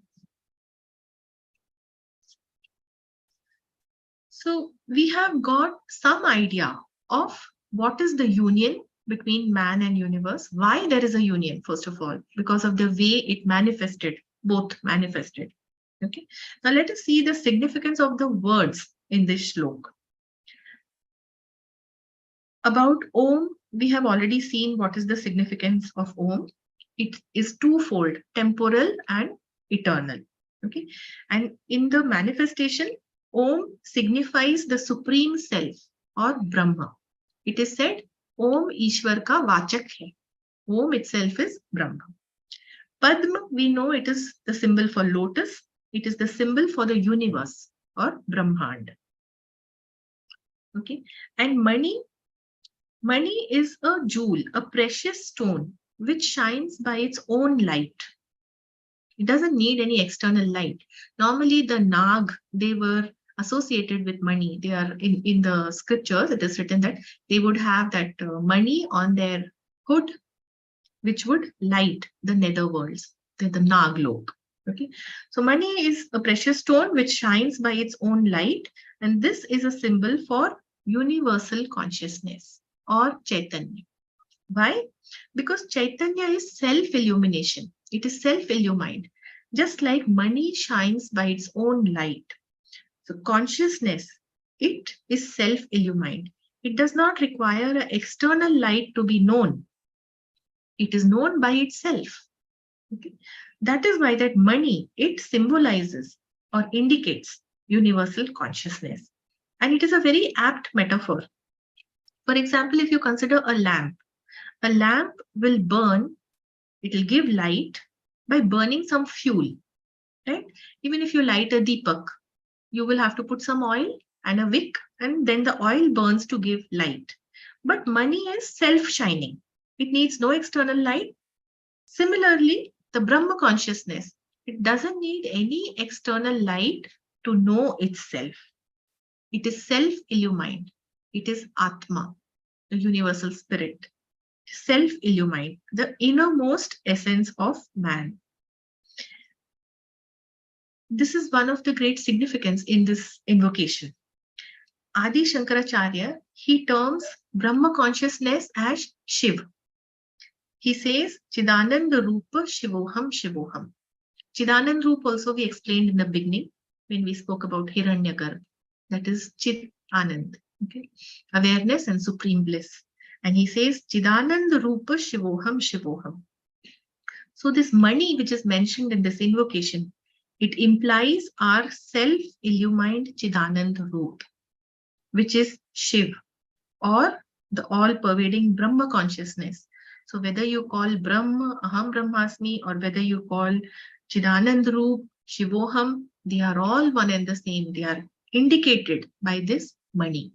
So we have got some idea of what is the union between man and universe, why there is a union, first of all, because of the way it manifested, both manifested. Okay. Now let us see the significance of the words in this shlok. About Om, we have already seen what is the significance of Om. It is twofold, temporal and eternal. Okay. And in the manifestation, Om signifies the supreme self or Brahma. It is said, Om Ishwar ka vachak hai. Om itself is Brahma. Padma, we know it is the symbol for lotus. It is the symbol for the universe or Brahmand. Okay. And Mani is a jewel, a precious stone, which shines by its own light. It doesn't need any external light. Normally, the Nag, they were associated with money. They are in the scriptures, it is written that they would have that money on their hood, which would light the nether worlds, the Nag lok. Okay, so money is a precious stone which shines by its own light, and this is a symbol for universal consciousness or Chaitanya. Why? Because Chaitanya is self-illumination. It is self-illumined, just like money shines by its own light. So consciousness, it is self-illumined. It does not require an external light to be known. It is known by itself. Okay? That is why that money, it symbolizes or indicates universal consciousness. And it is a very apt metaphor. For example, if you consider a lamp will burn, it will give light by burning some fuel, right? Even if you light a deepak, you will have to put some oil and a wick, and then the oil burns to give light. But money is self-shining. It needs no external light. Similarly, the Brahma consciousness, it doesn't need any external light to know itself. It is self-illumined. It is Atma, the universal spirit. Self-illumined, the innermost essence of man. This is one of the great significance in this invocation. Adi Shankaracharya, he terms Brahma consciousness as Shiv. He says, Chidananda Rupa Shivoham Shivoham. Chidanand Rup also we explained in the beginning when we spoke about Hiranyagarbha. That is Chit Anand. Okay? Awareness and supreme bliss. And he says, Chidananda Rupa Shivoham Shivoham. So this money which is mentioned in this invocation, it implies our self-illumined Chidananda Rup, which is Shiv, or the all-pervading Brahma consciousness. So whether you call Brahma, Aham Brahmasmi, or whether you call Chidananda Rup, Shivoham, they are all one and the same. They are indicated by this money.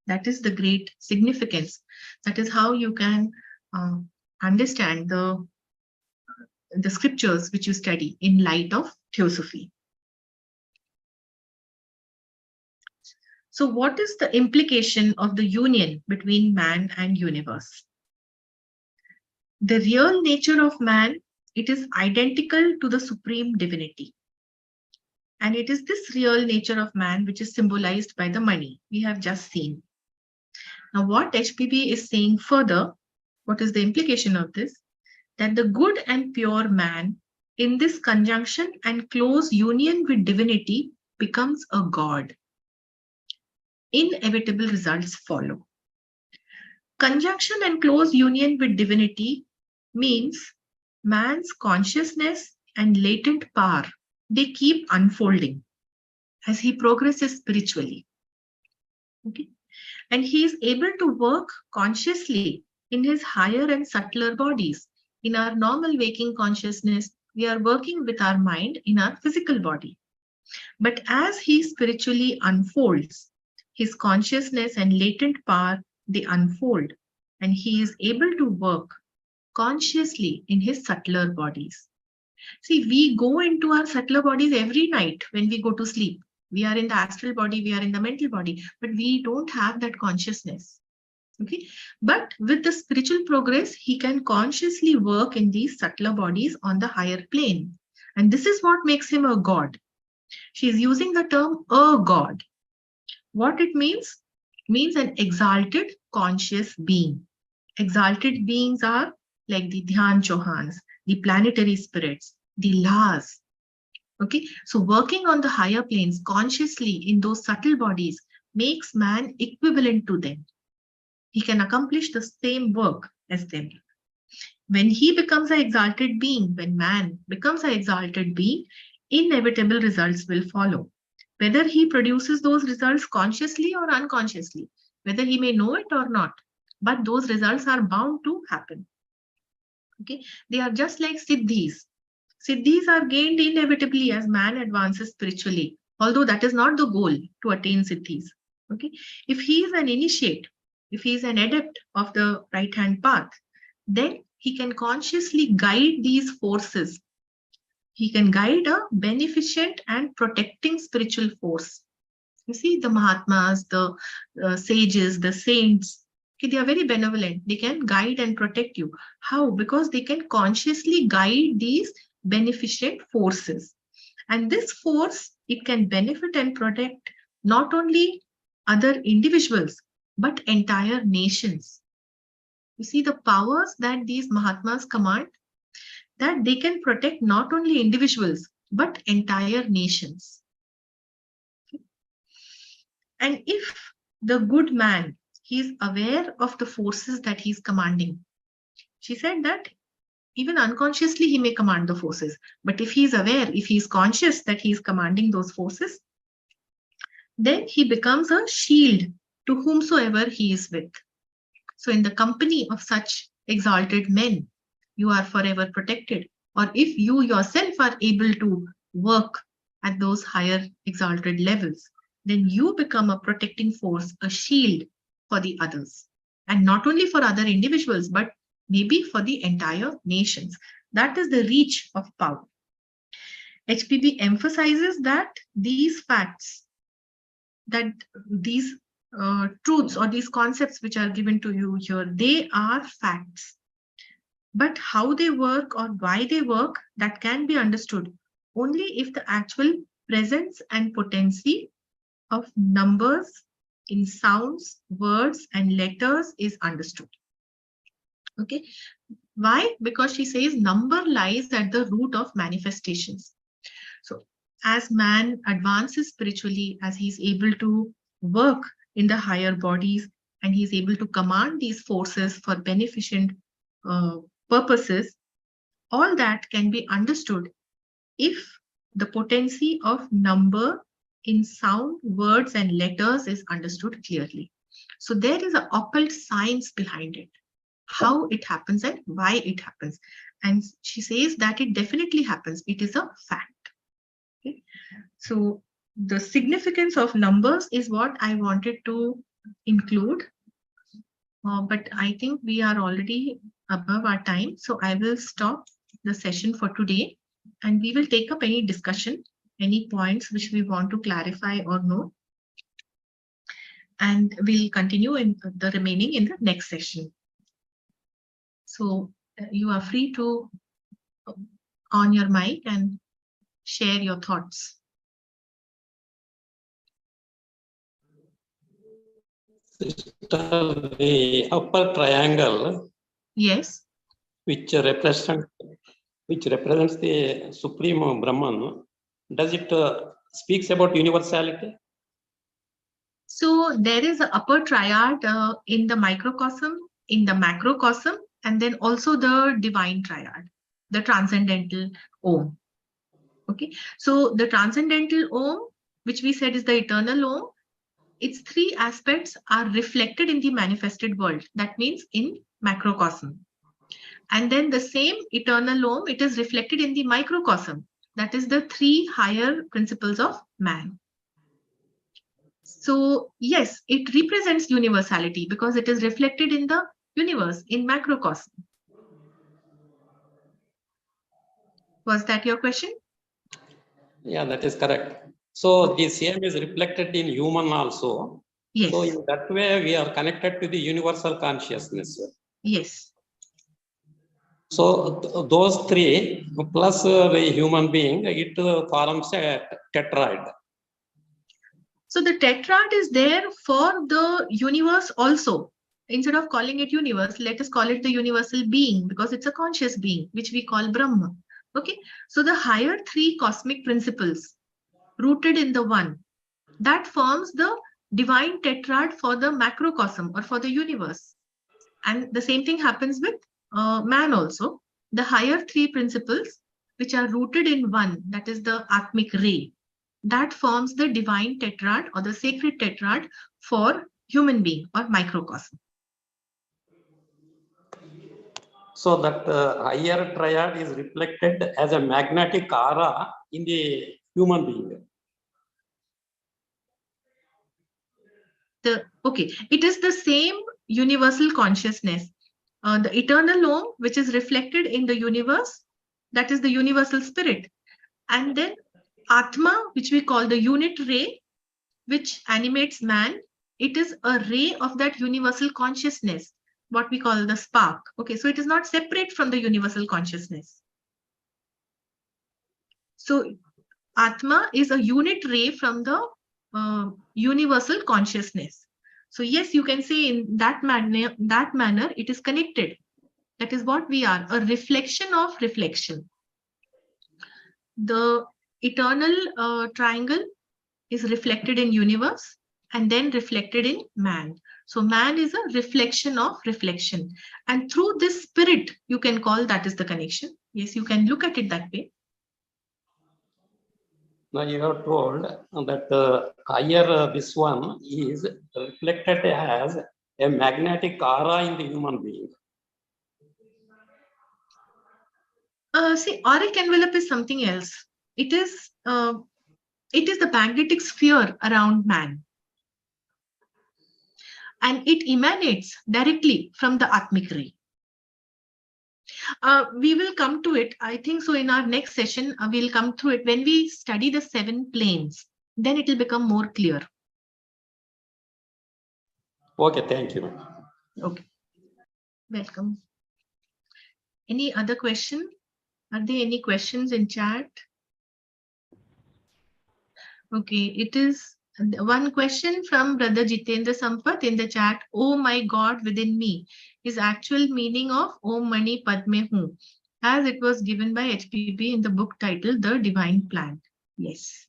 That is the great significance. That is how you can understand the scriptures which you study in light of theosophy. So what is the implication of the union between man and universe? The real nature of man, it is identical to the supreme divinity. And it is this real nature of man which is symbolized by the money we have just seen. Now, what HPB is saying further, what is the implication of this? That the good and pure man, in this conjunction and close union with divinity, becomes a god. Inevitable results follow. Conjunction and close union with divinity means man's consciousness and latent power, they keep unfolding as he progresses spiritually. Okay? And he is able to work consciously in his higher and subtler bodies. In our normal waking consciousness, we are working with our mind in our physical body. But as he spiritually unfolds, his consciousness and latent power, they unfold, and he is able to work consciously in his subtler bodies. See, we go into our subtler bodies every night when we go to sleep. We are in the astral body, we are in the mental body, but we don't have that consciousness. Okay, but with the spiritual progress, he can consciously work in these subtler bodies on the higher plane. And this is what makes him a god. She is using the term a god. What it means? It means an exalted conscious being. Exalted beings are like the Dhyan Chauhans, the planetary spirits, the Las. Okay, so working on the higher planes consciously in those subtle bodies makes man equivalent to them. He can accomplish the same work as them. When he becomes an exalted being, when man becomes an exalted being, inevitable results will follow. Whether he produces those results consciously or unconsciously, whether he may know it or not, but those results are bound to happen. Okay, they are just like siddhis. Siddhis are gained inevitably as man advances spiritually, although that is not the goal to attain siddhis. Okay, if he is an initiate, if he is an adept of the right hand path, then he can consciously guide these forces. He can guide a beneficent and protecting spiritual force. You see, the Mahatmas, the sages, the saints, okay, they are very benevolent. They can guide and protect you. How? Because they can consciously guide these beneficent forces. And this force, it can benefit and protect not only other individuals, but entire nations. You see the powers that these Mahatmas command, that they can protect not only individuals, but entire nations. And if the good man, he is aware of the forces that he's commanding. She said that even unconsciously he may command the forces, but if he is aware, if he is conscious that he is commanding those forces, then he becomes a shield to whomsoever he is with. So in the company of such exalted men, you are forever protected. Or if you yourself are able to work at those higher exalted levels, then you become a protecting force, a shield for the others. And not only for other individuals, but maybe for the entire nations. That is the reach of power. HPB emphasizes that these facts, that these truths or these concepts which are given to you here, they are facts. But how they work or why they work, that can be understood only if the actual presence and potency of numbers in sounds, words, and letters is understood. Okay. Why? Because she says number lies at the root of manifestations. So as man advances spiritually, as he's able to work in the higher bodies, and he's able to command these forces for beneficent purposes, all that can be understood if the potency of number in sound, words, and letters is understood clearly. So there is an occult science behind it, how it happens and why it happens. And she says that it definitely happens. It is a fact. Okay? So the significance of numbers is what I wanted to include, but I think we are already above our time. So I will stop the session for today and we will take up any discussion, any points which we want to clarify or know. And we'll continue in the remaining in the next session. So you are free to on your mic and share your thoughts.
The upper triangle,
yes,
which represents the supreme Brahman, does it speaks about universality?
So there is an upper triad in the microcosm, in the macrocosm, and then also the divine triad, the transcendental Om. Okay, so the transcendental Om, which we said is the eternal Om, its three aspects are reflected in the manifested world. That means in macrocosm. And then the same eternal Om, it is reflected in the microcosm. That is the three higher principles of man. So yes, it represents universality because it is reflected in the universe, in macrocosm. Was that your question?
Yeah, that is correct. So the same is reflected in human also.
Yes.
So in that way, we are connected to the universal consciousness.
Yes.
So those three plus the human being, it forms a tetrad.
So the tetrad is there for the universe also. Instead of calling it universe, let us call it the universal being because it's a conscious being, which we call Brahma. Okay. So the higher three cosmic principles rooted in the one, that forms the divine tetrad for the macrocosm or for the universe. And the same thing happens with man also. The higher three principles, which are rooted in one, that is the Atmic ray, that forms the divine tetrad or the sacred tetrad for human being or microcosm.
So that higher triad is reflected as a magnetic aura in the human being.
Okay, it is the same universal consciousness. The eternal Om, which is reflected in the universe, that is the universal spirit. And then Atma, which we call the unit ray, which animates man, it is a ray of that universal consciousness, what we call the spark. Okay, so it is not separate from the universal consciousness. So Atma is a unit ray from the universal consciousness. So yes, you can say in that manner, it is connected. That is what we are, a reflection of reflection. The eternal triangle is reflected in universe and then reflected in man. So man is a reflection of reflection. And through this spirit, you can call that is the connection. Yes, you can look at it that way.
Now you have told that higher this one is reflected as a magnetic aura in the human being.
See, auric envelope is something else. It is the magnetic sphere around man. And it emanates directly from the Atmic ray. We will come to it, I think so in our next session, we'll come through it. When we study the 7 planes, then it will become more clear.
Okay, thank you.
Okay. Welcome. Any other question? Are there any questions in chat? Okay, it is one question from Brother Jitendra Sampath in the chat. Oh my God within me is actual meaning of Om Mani Padme Hum, as it was given by HPP in the book titled The Divine Plan. Yes.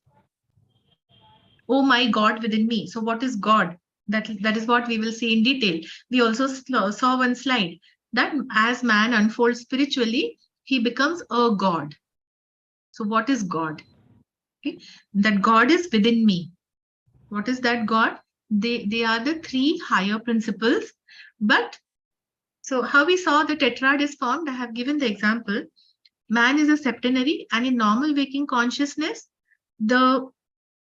Oh my God within me. So what is God? That is what we will see in detail. We also saw one slide that as man unfolds spiritually, he becomes a God. So what is God? Okay. That God is within me. What is that God? They are the 3 higher principles. But so how we saw the tetrad is formed, I have given the example. Man is a septenary, and in normal waking consciousness, the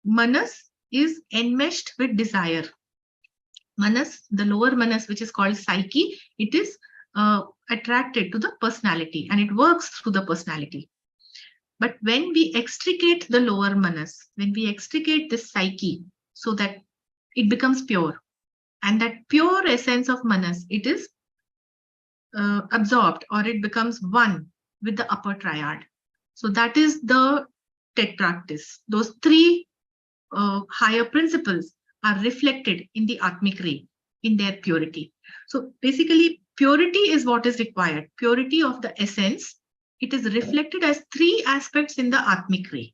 manas is enmeshed with desire. Manas, the lower manas, which is called psyche, it is attracted to the personality and it works through the personality. But when we extricate the lower manas, when we extricate this psyche so that it becomes pure, and that pure essence of manas, it is absorbed or it becomes one with the upper triad. So that is the tetractys. Those three higher principles are reflected in the Atmic ray in their purity. So basically, purity is what is required. Purity of the essence. It is reflected as three aspects in the Atmic ray.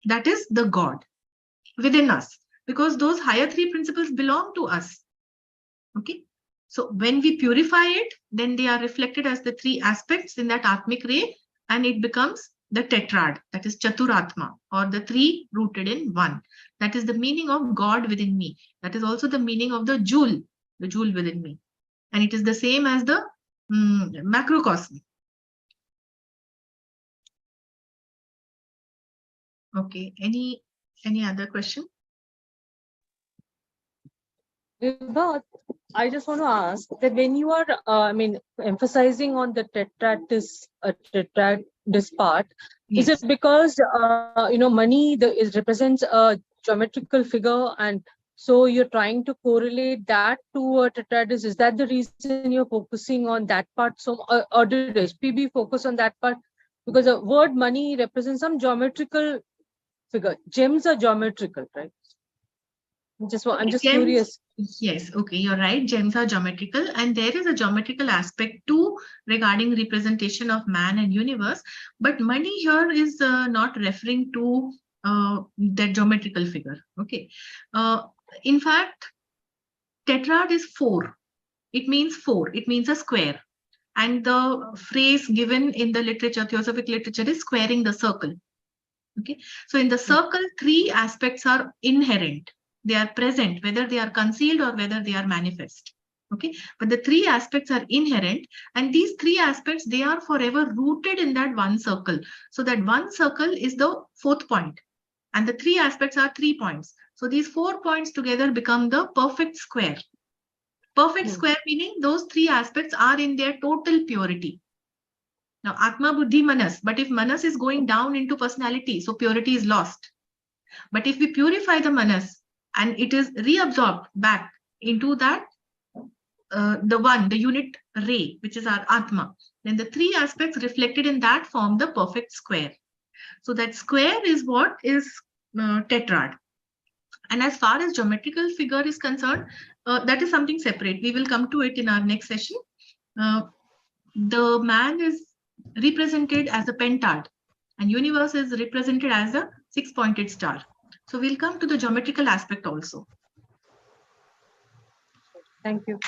That is the God within us, because those higher three principles belong to us. Okay. So when we purify it, then they are reflected as the three aspects in that Atmic ray, and it becomes the tetrad, that is Chaturatma, or the three rooted in one. That is the meaning of God within me. That is also the meaning of the jewel within me. And it is the same as the macrocosm. Okay, any other question?
Vibha, I just want to ask that when you are, emphasizing on the tetractys part,
Yes.
is it because money represents a geometrical figure, and so you're trying to correlate that to a tetractys? Is that the reason you're focusing on that part? So, or did SPB focus on that part? Because the word money represents some geometrical figure. Gems are geometrical, right? I'm just
Gems,
curious.
yes, okay, you're right. Gems are geometrical, and there is a geometrical aspect too regarding representation of man and universe. But money here is not referring to that geometrical figure. Okay. In fact, tetrad is four. It means four. It means a square. And the phrase given in the literature, theosophic literature, is squaring the circle. Okay. So in the circle, three aspects are inherent. They are present, whether they are concealed or whether they are manifest. Okay. But the three aspects are inherent, and these three aspects, they are forever rooted in that one circle. So that one circle is the fourth point, and the three aspects are 3 points. So these 4 points together become the perfect square. Perfect square meaning those three aspects are in their total purity. Now, Atma, Buddhi, Manas. But if Manas is going down into personality, so purity is lost. But if we purify the Manas and it is reabsorbed back into that, the unit ray, which is our Atma, then the three aspects reflected in that form the perfect square. So that square is what is tetrad. And as far as geometrical figure is concerned, that is something separate. We will come to it in our next session. The man is represented as a pentad, and universe is represented as a six-pointed star. So we'll come to the geometrical aspect also.
Thank you.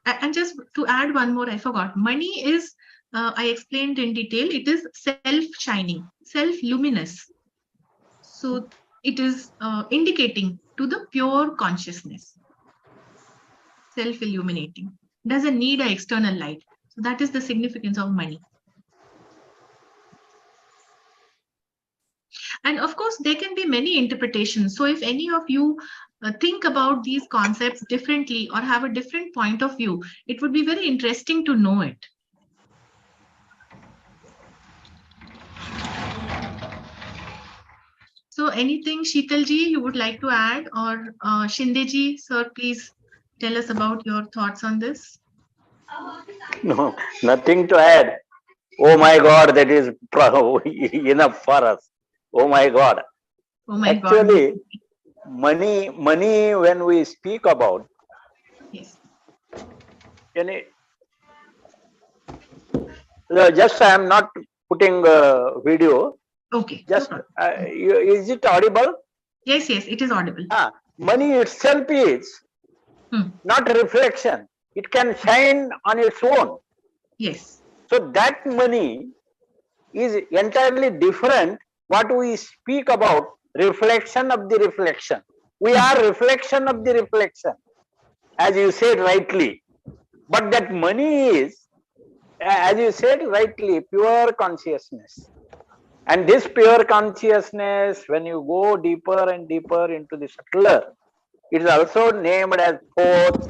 And just to add one more, I forgot. Money is, I explained in detail, it is self-shining, self-luminous. So it is indicating to the pure consciousness, self-illuminating. Doesn't need an external light. So that is the significance of money. And of course, there can be many interpretations. So if any of you think about these concepts differently or have a different point of view, it would be very interesting to know it. So anything, Sheetalji, you would like to add, or Shindeji, sir, please tell us about your thoughts on this.
No, nothing to add. Oh my God, that is enough for us. Oh my God.
Oh my
Actually,
God.
money, when we speak about,
Yes.
Just I am not putting video.
Okay.
Just,
No
is it audible?
Yes, it is audible.
Money itself is not reflection. It can shine on its own.
Yes.
So that money is entirely different. What we speak about, reflection of the reflection. We are reflection of the reflection, as you said rightly. But that money is, as you said rightly, pure consciousness. And this pure consciousness, when you go deeper and deeper into the subtler, It is also named as fourth.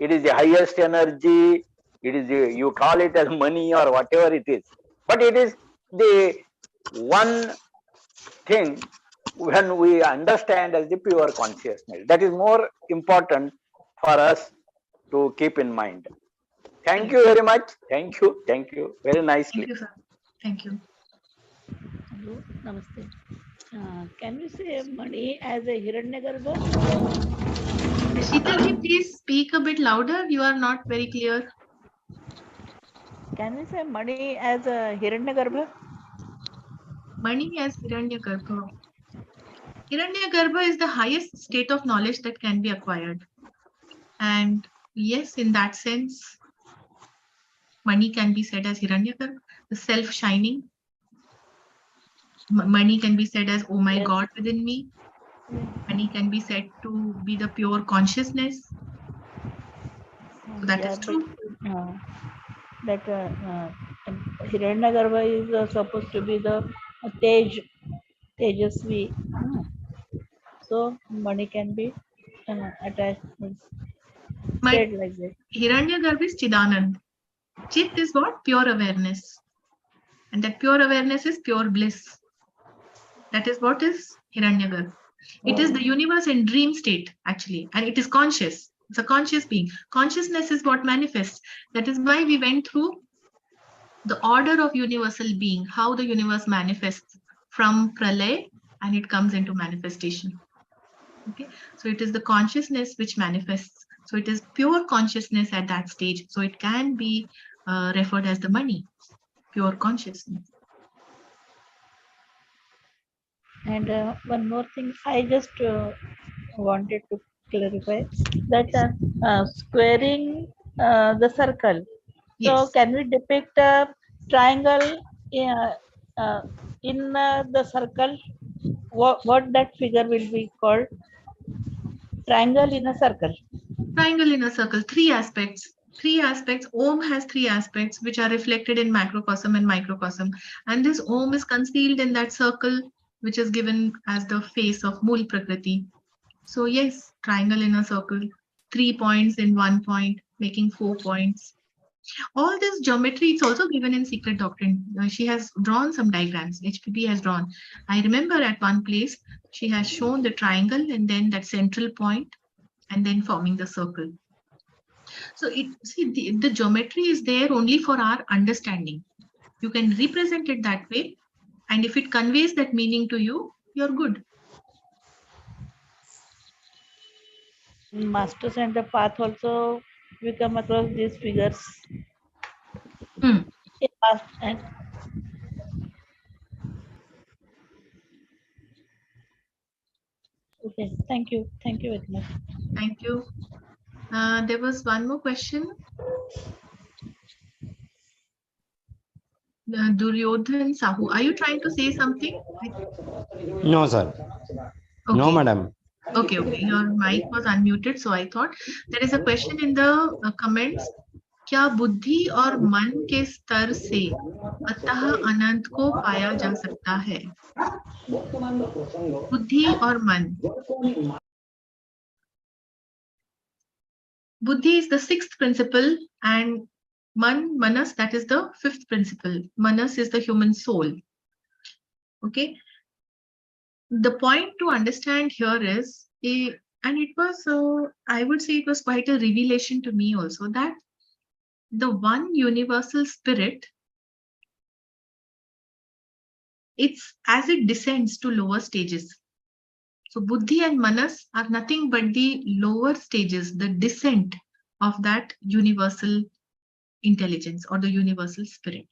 It is the highest energy. It is the, you call it as money or whatever it is. But it is the one thing when we understand as the pure consciousness. That is more important for us to keep in mind. Thank you very much. Thank you. Thank you. Very nicely.
Thank you, sir. Thank you.
Hello, namaste. Can we say money as a Hiranyagarbha?
Sheetalji, please speak a bit louder. You are not very clear.
Can we say money as a Hiranyagarbha?
Money as Hiranyagarbha. Hiranyagarbha is the highest state of knowledge that can be acquired. And yes, in that sense, money can be said as Hiranyagarbha, the self-shining. Money can be said as, oh my
Yes.
God within me. Money can be said to be the pure consciousness. So that is true.
That Hiranyagarbha is supposed to be the Tejasvi. So money can be attached, said like that.
Hiranyagarbha is Chidanand. Chit is what? Pure awareness. And that pure awareness is pure bliss. That is what is Hiranyagarbha. It is the universe in dream state, actually, and it is conscious. It's a conscious being. Consciousness is what manifests. That is why we went through the order of universal being, how the universe manifests from pralay and it comes into manifestation. Okay, so it is the consciousness which manifests. So it is pure consciousness at that stage. So it can be referred as the money, pure consciousness.
And one more thing, I just wanted to clarify that squaring the circle.
Yes.
So can we depict a triangle in the circle? What that figure will be called? Triangle in a circle.
Triangle in a circle, three aspects. Three aspects. Om has three aspects which are reflected in macrocosm and microcosm. And this Om is concealed in that circle, which is given as the face of Mool Prakriti. So yes, triangle in a circle, 3 points in 1 point, making 4 points. All this geometry, it's also given in Secret Doctrine. She has drawn some diagrams, HPP has drawn. I remember at one place, she has shown the triangle and then that central point and then forming the circle. So the geometry is there only for our understanding. You can represent it that way. And if it conveys that meaning to you, you're good.
Masters and the path also, we come across these figures.
Hmm.
And okay, thank you very much.
Thank you. There was one more question. Duryodhan Sahu, are you trying to say something?
No, sir.
Okay.
No, madam.
Okay, your mic was unmuted, so I thought there is a question in the comments. क्या बुद्धि और मन के स्तर से अतः अनंत को पाया जा सकता है? बुद्धि और मन. Buddhi is the sixth principle and manas, that is the fifth principle. Manas is the human soul. Okay. The point to understand here is, and it was, I would say it was quite a revelation to me also, that the one universal spirit, it's as it descends to lower stages. So buddhi and manas are nothing but the lower stages, the descent of that universal intelligence or the universal spirit.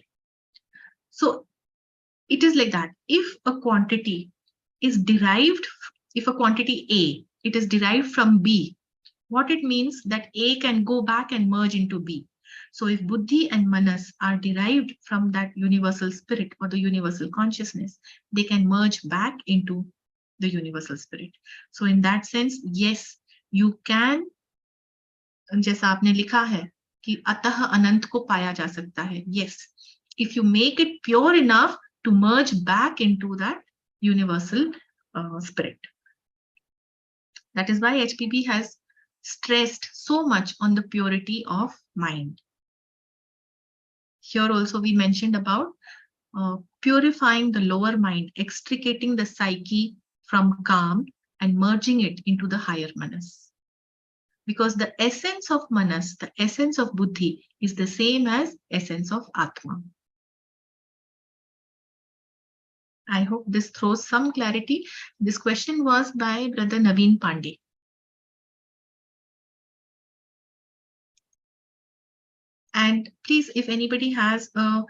So it is like that. If a quantity is derived, if a quantity A, it is derived from B, what it means that A can go back and merge into B. So if buddhi and manas are derived from that universal spirit or the universal consciousness, they can merge back into the universal spirit. So in that sense, yes, you can, जैसा आपने लिखा है कि अतः अनंत को पाया जा सकता है. Yes, if you make it pure enough to merge back into that universal spirit. That is why HPB has stressed so much on the purity of mind. Here also we mentioned about purifying the lower mind, extricating the psyche from calm and merging it into the higher manas. Because the essence of manas, the essence of buddhi is the same as essence of atma. I hope this throws some clarity. This question was by Brother Naveen Pandey. And please, if anybody has a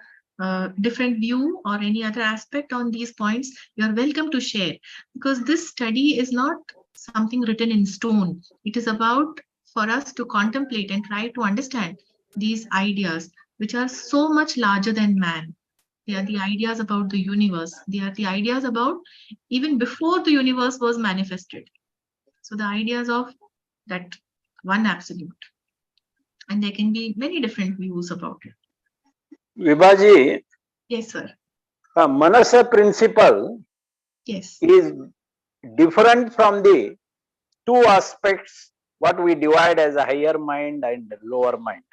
different view or any other aspect on these points, you're welcome to share, because this study is not something written in stone. It is about for us to contemplate and try to understand these ideas, which are so much larger than man. They are the ideas about the universe. They are the ideas about even before the universe was manifested. So the ideas of that one absolute. And there can be many different views about it.
Vibhaji,
Yes, sir.
Manasa principle
Yes.
is different from the two aspects what we divide as a higher mind and lower mind.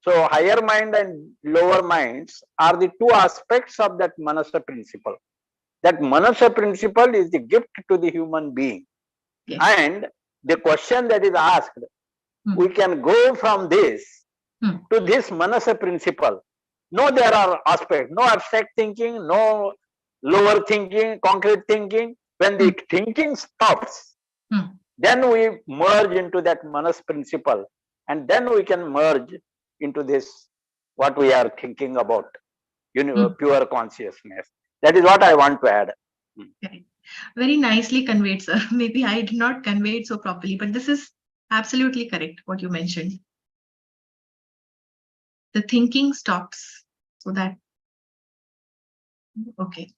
So higher mind and lower minds are the two aspects of that Manasa principle. That Manasa principle is the gift to the human being.
Yes.
And the question that is asked, we can go from this to this Manasa principle. No, there are aspects, no abstract thinking, no lower thinking, concrete thinking. When the thinking stops, then we merge into that Manas principle, and then we can merge into this, what we are thinking about, pure consciousness. That is what I want to add.
Correct. Very nicely conveyed, sir. Maybe I did not convey it so properly, but this is absolutely correct, what you mentioned. The thinking stops, so that, okay.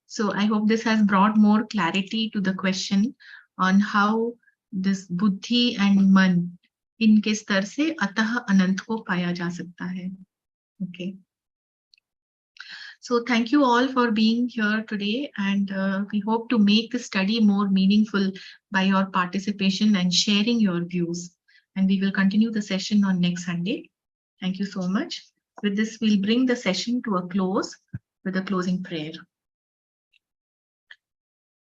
So I hope this has brought more clarity to the question on how this buddhi and man इनके स्तर से अतः अनंत को पाया जा सकता है. Okay. So thank you all for being here today, and we hope to make the study more meaningful by your participation and sharing your views. And we will continue the session on next Sunday. Thank you so much. With this, we'll bring the session to a close with a closing prayer.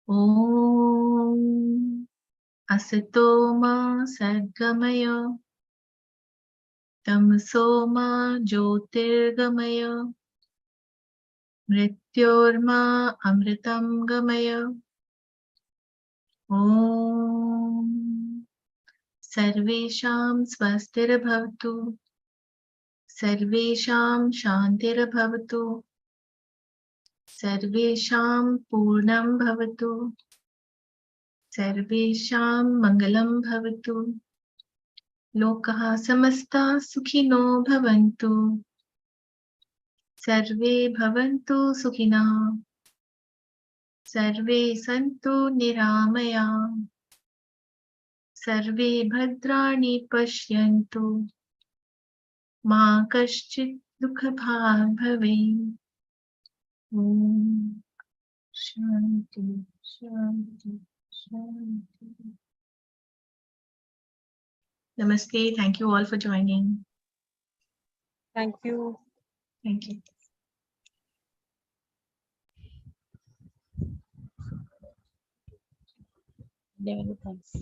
Om Asito Ma Sadgamaya Tamso Ma Jyotirgamaya Mrityorma Amritam Gamaya. Om Sarvesham Swastirabhavatu Sarvesham Shantirabhavatu Sarvesham Purnam Bhavatu Sarvesham Mangalam Bhavatu Lokaha Samasta Sukhino Bhavantu Sarve Bhavantu Sukhina Sarve Santu Niramaya Sarve Bhadrani Pashyantu Ma Kaschit Dukhabhag Bhave. Om Shanti Shanti Shanti. Namaste. Thank you all for joining.
Thank you.
Thank you.
Thanks.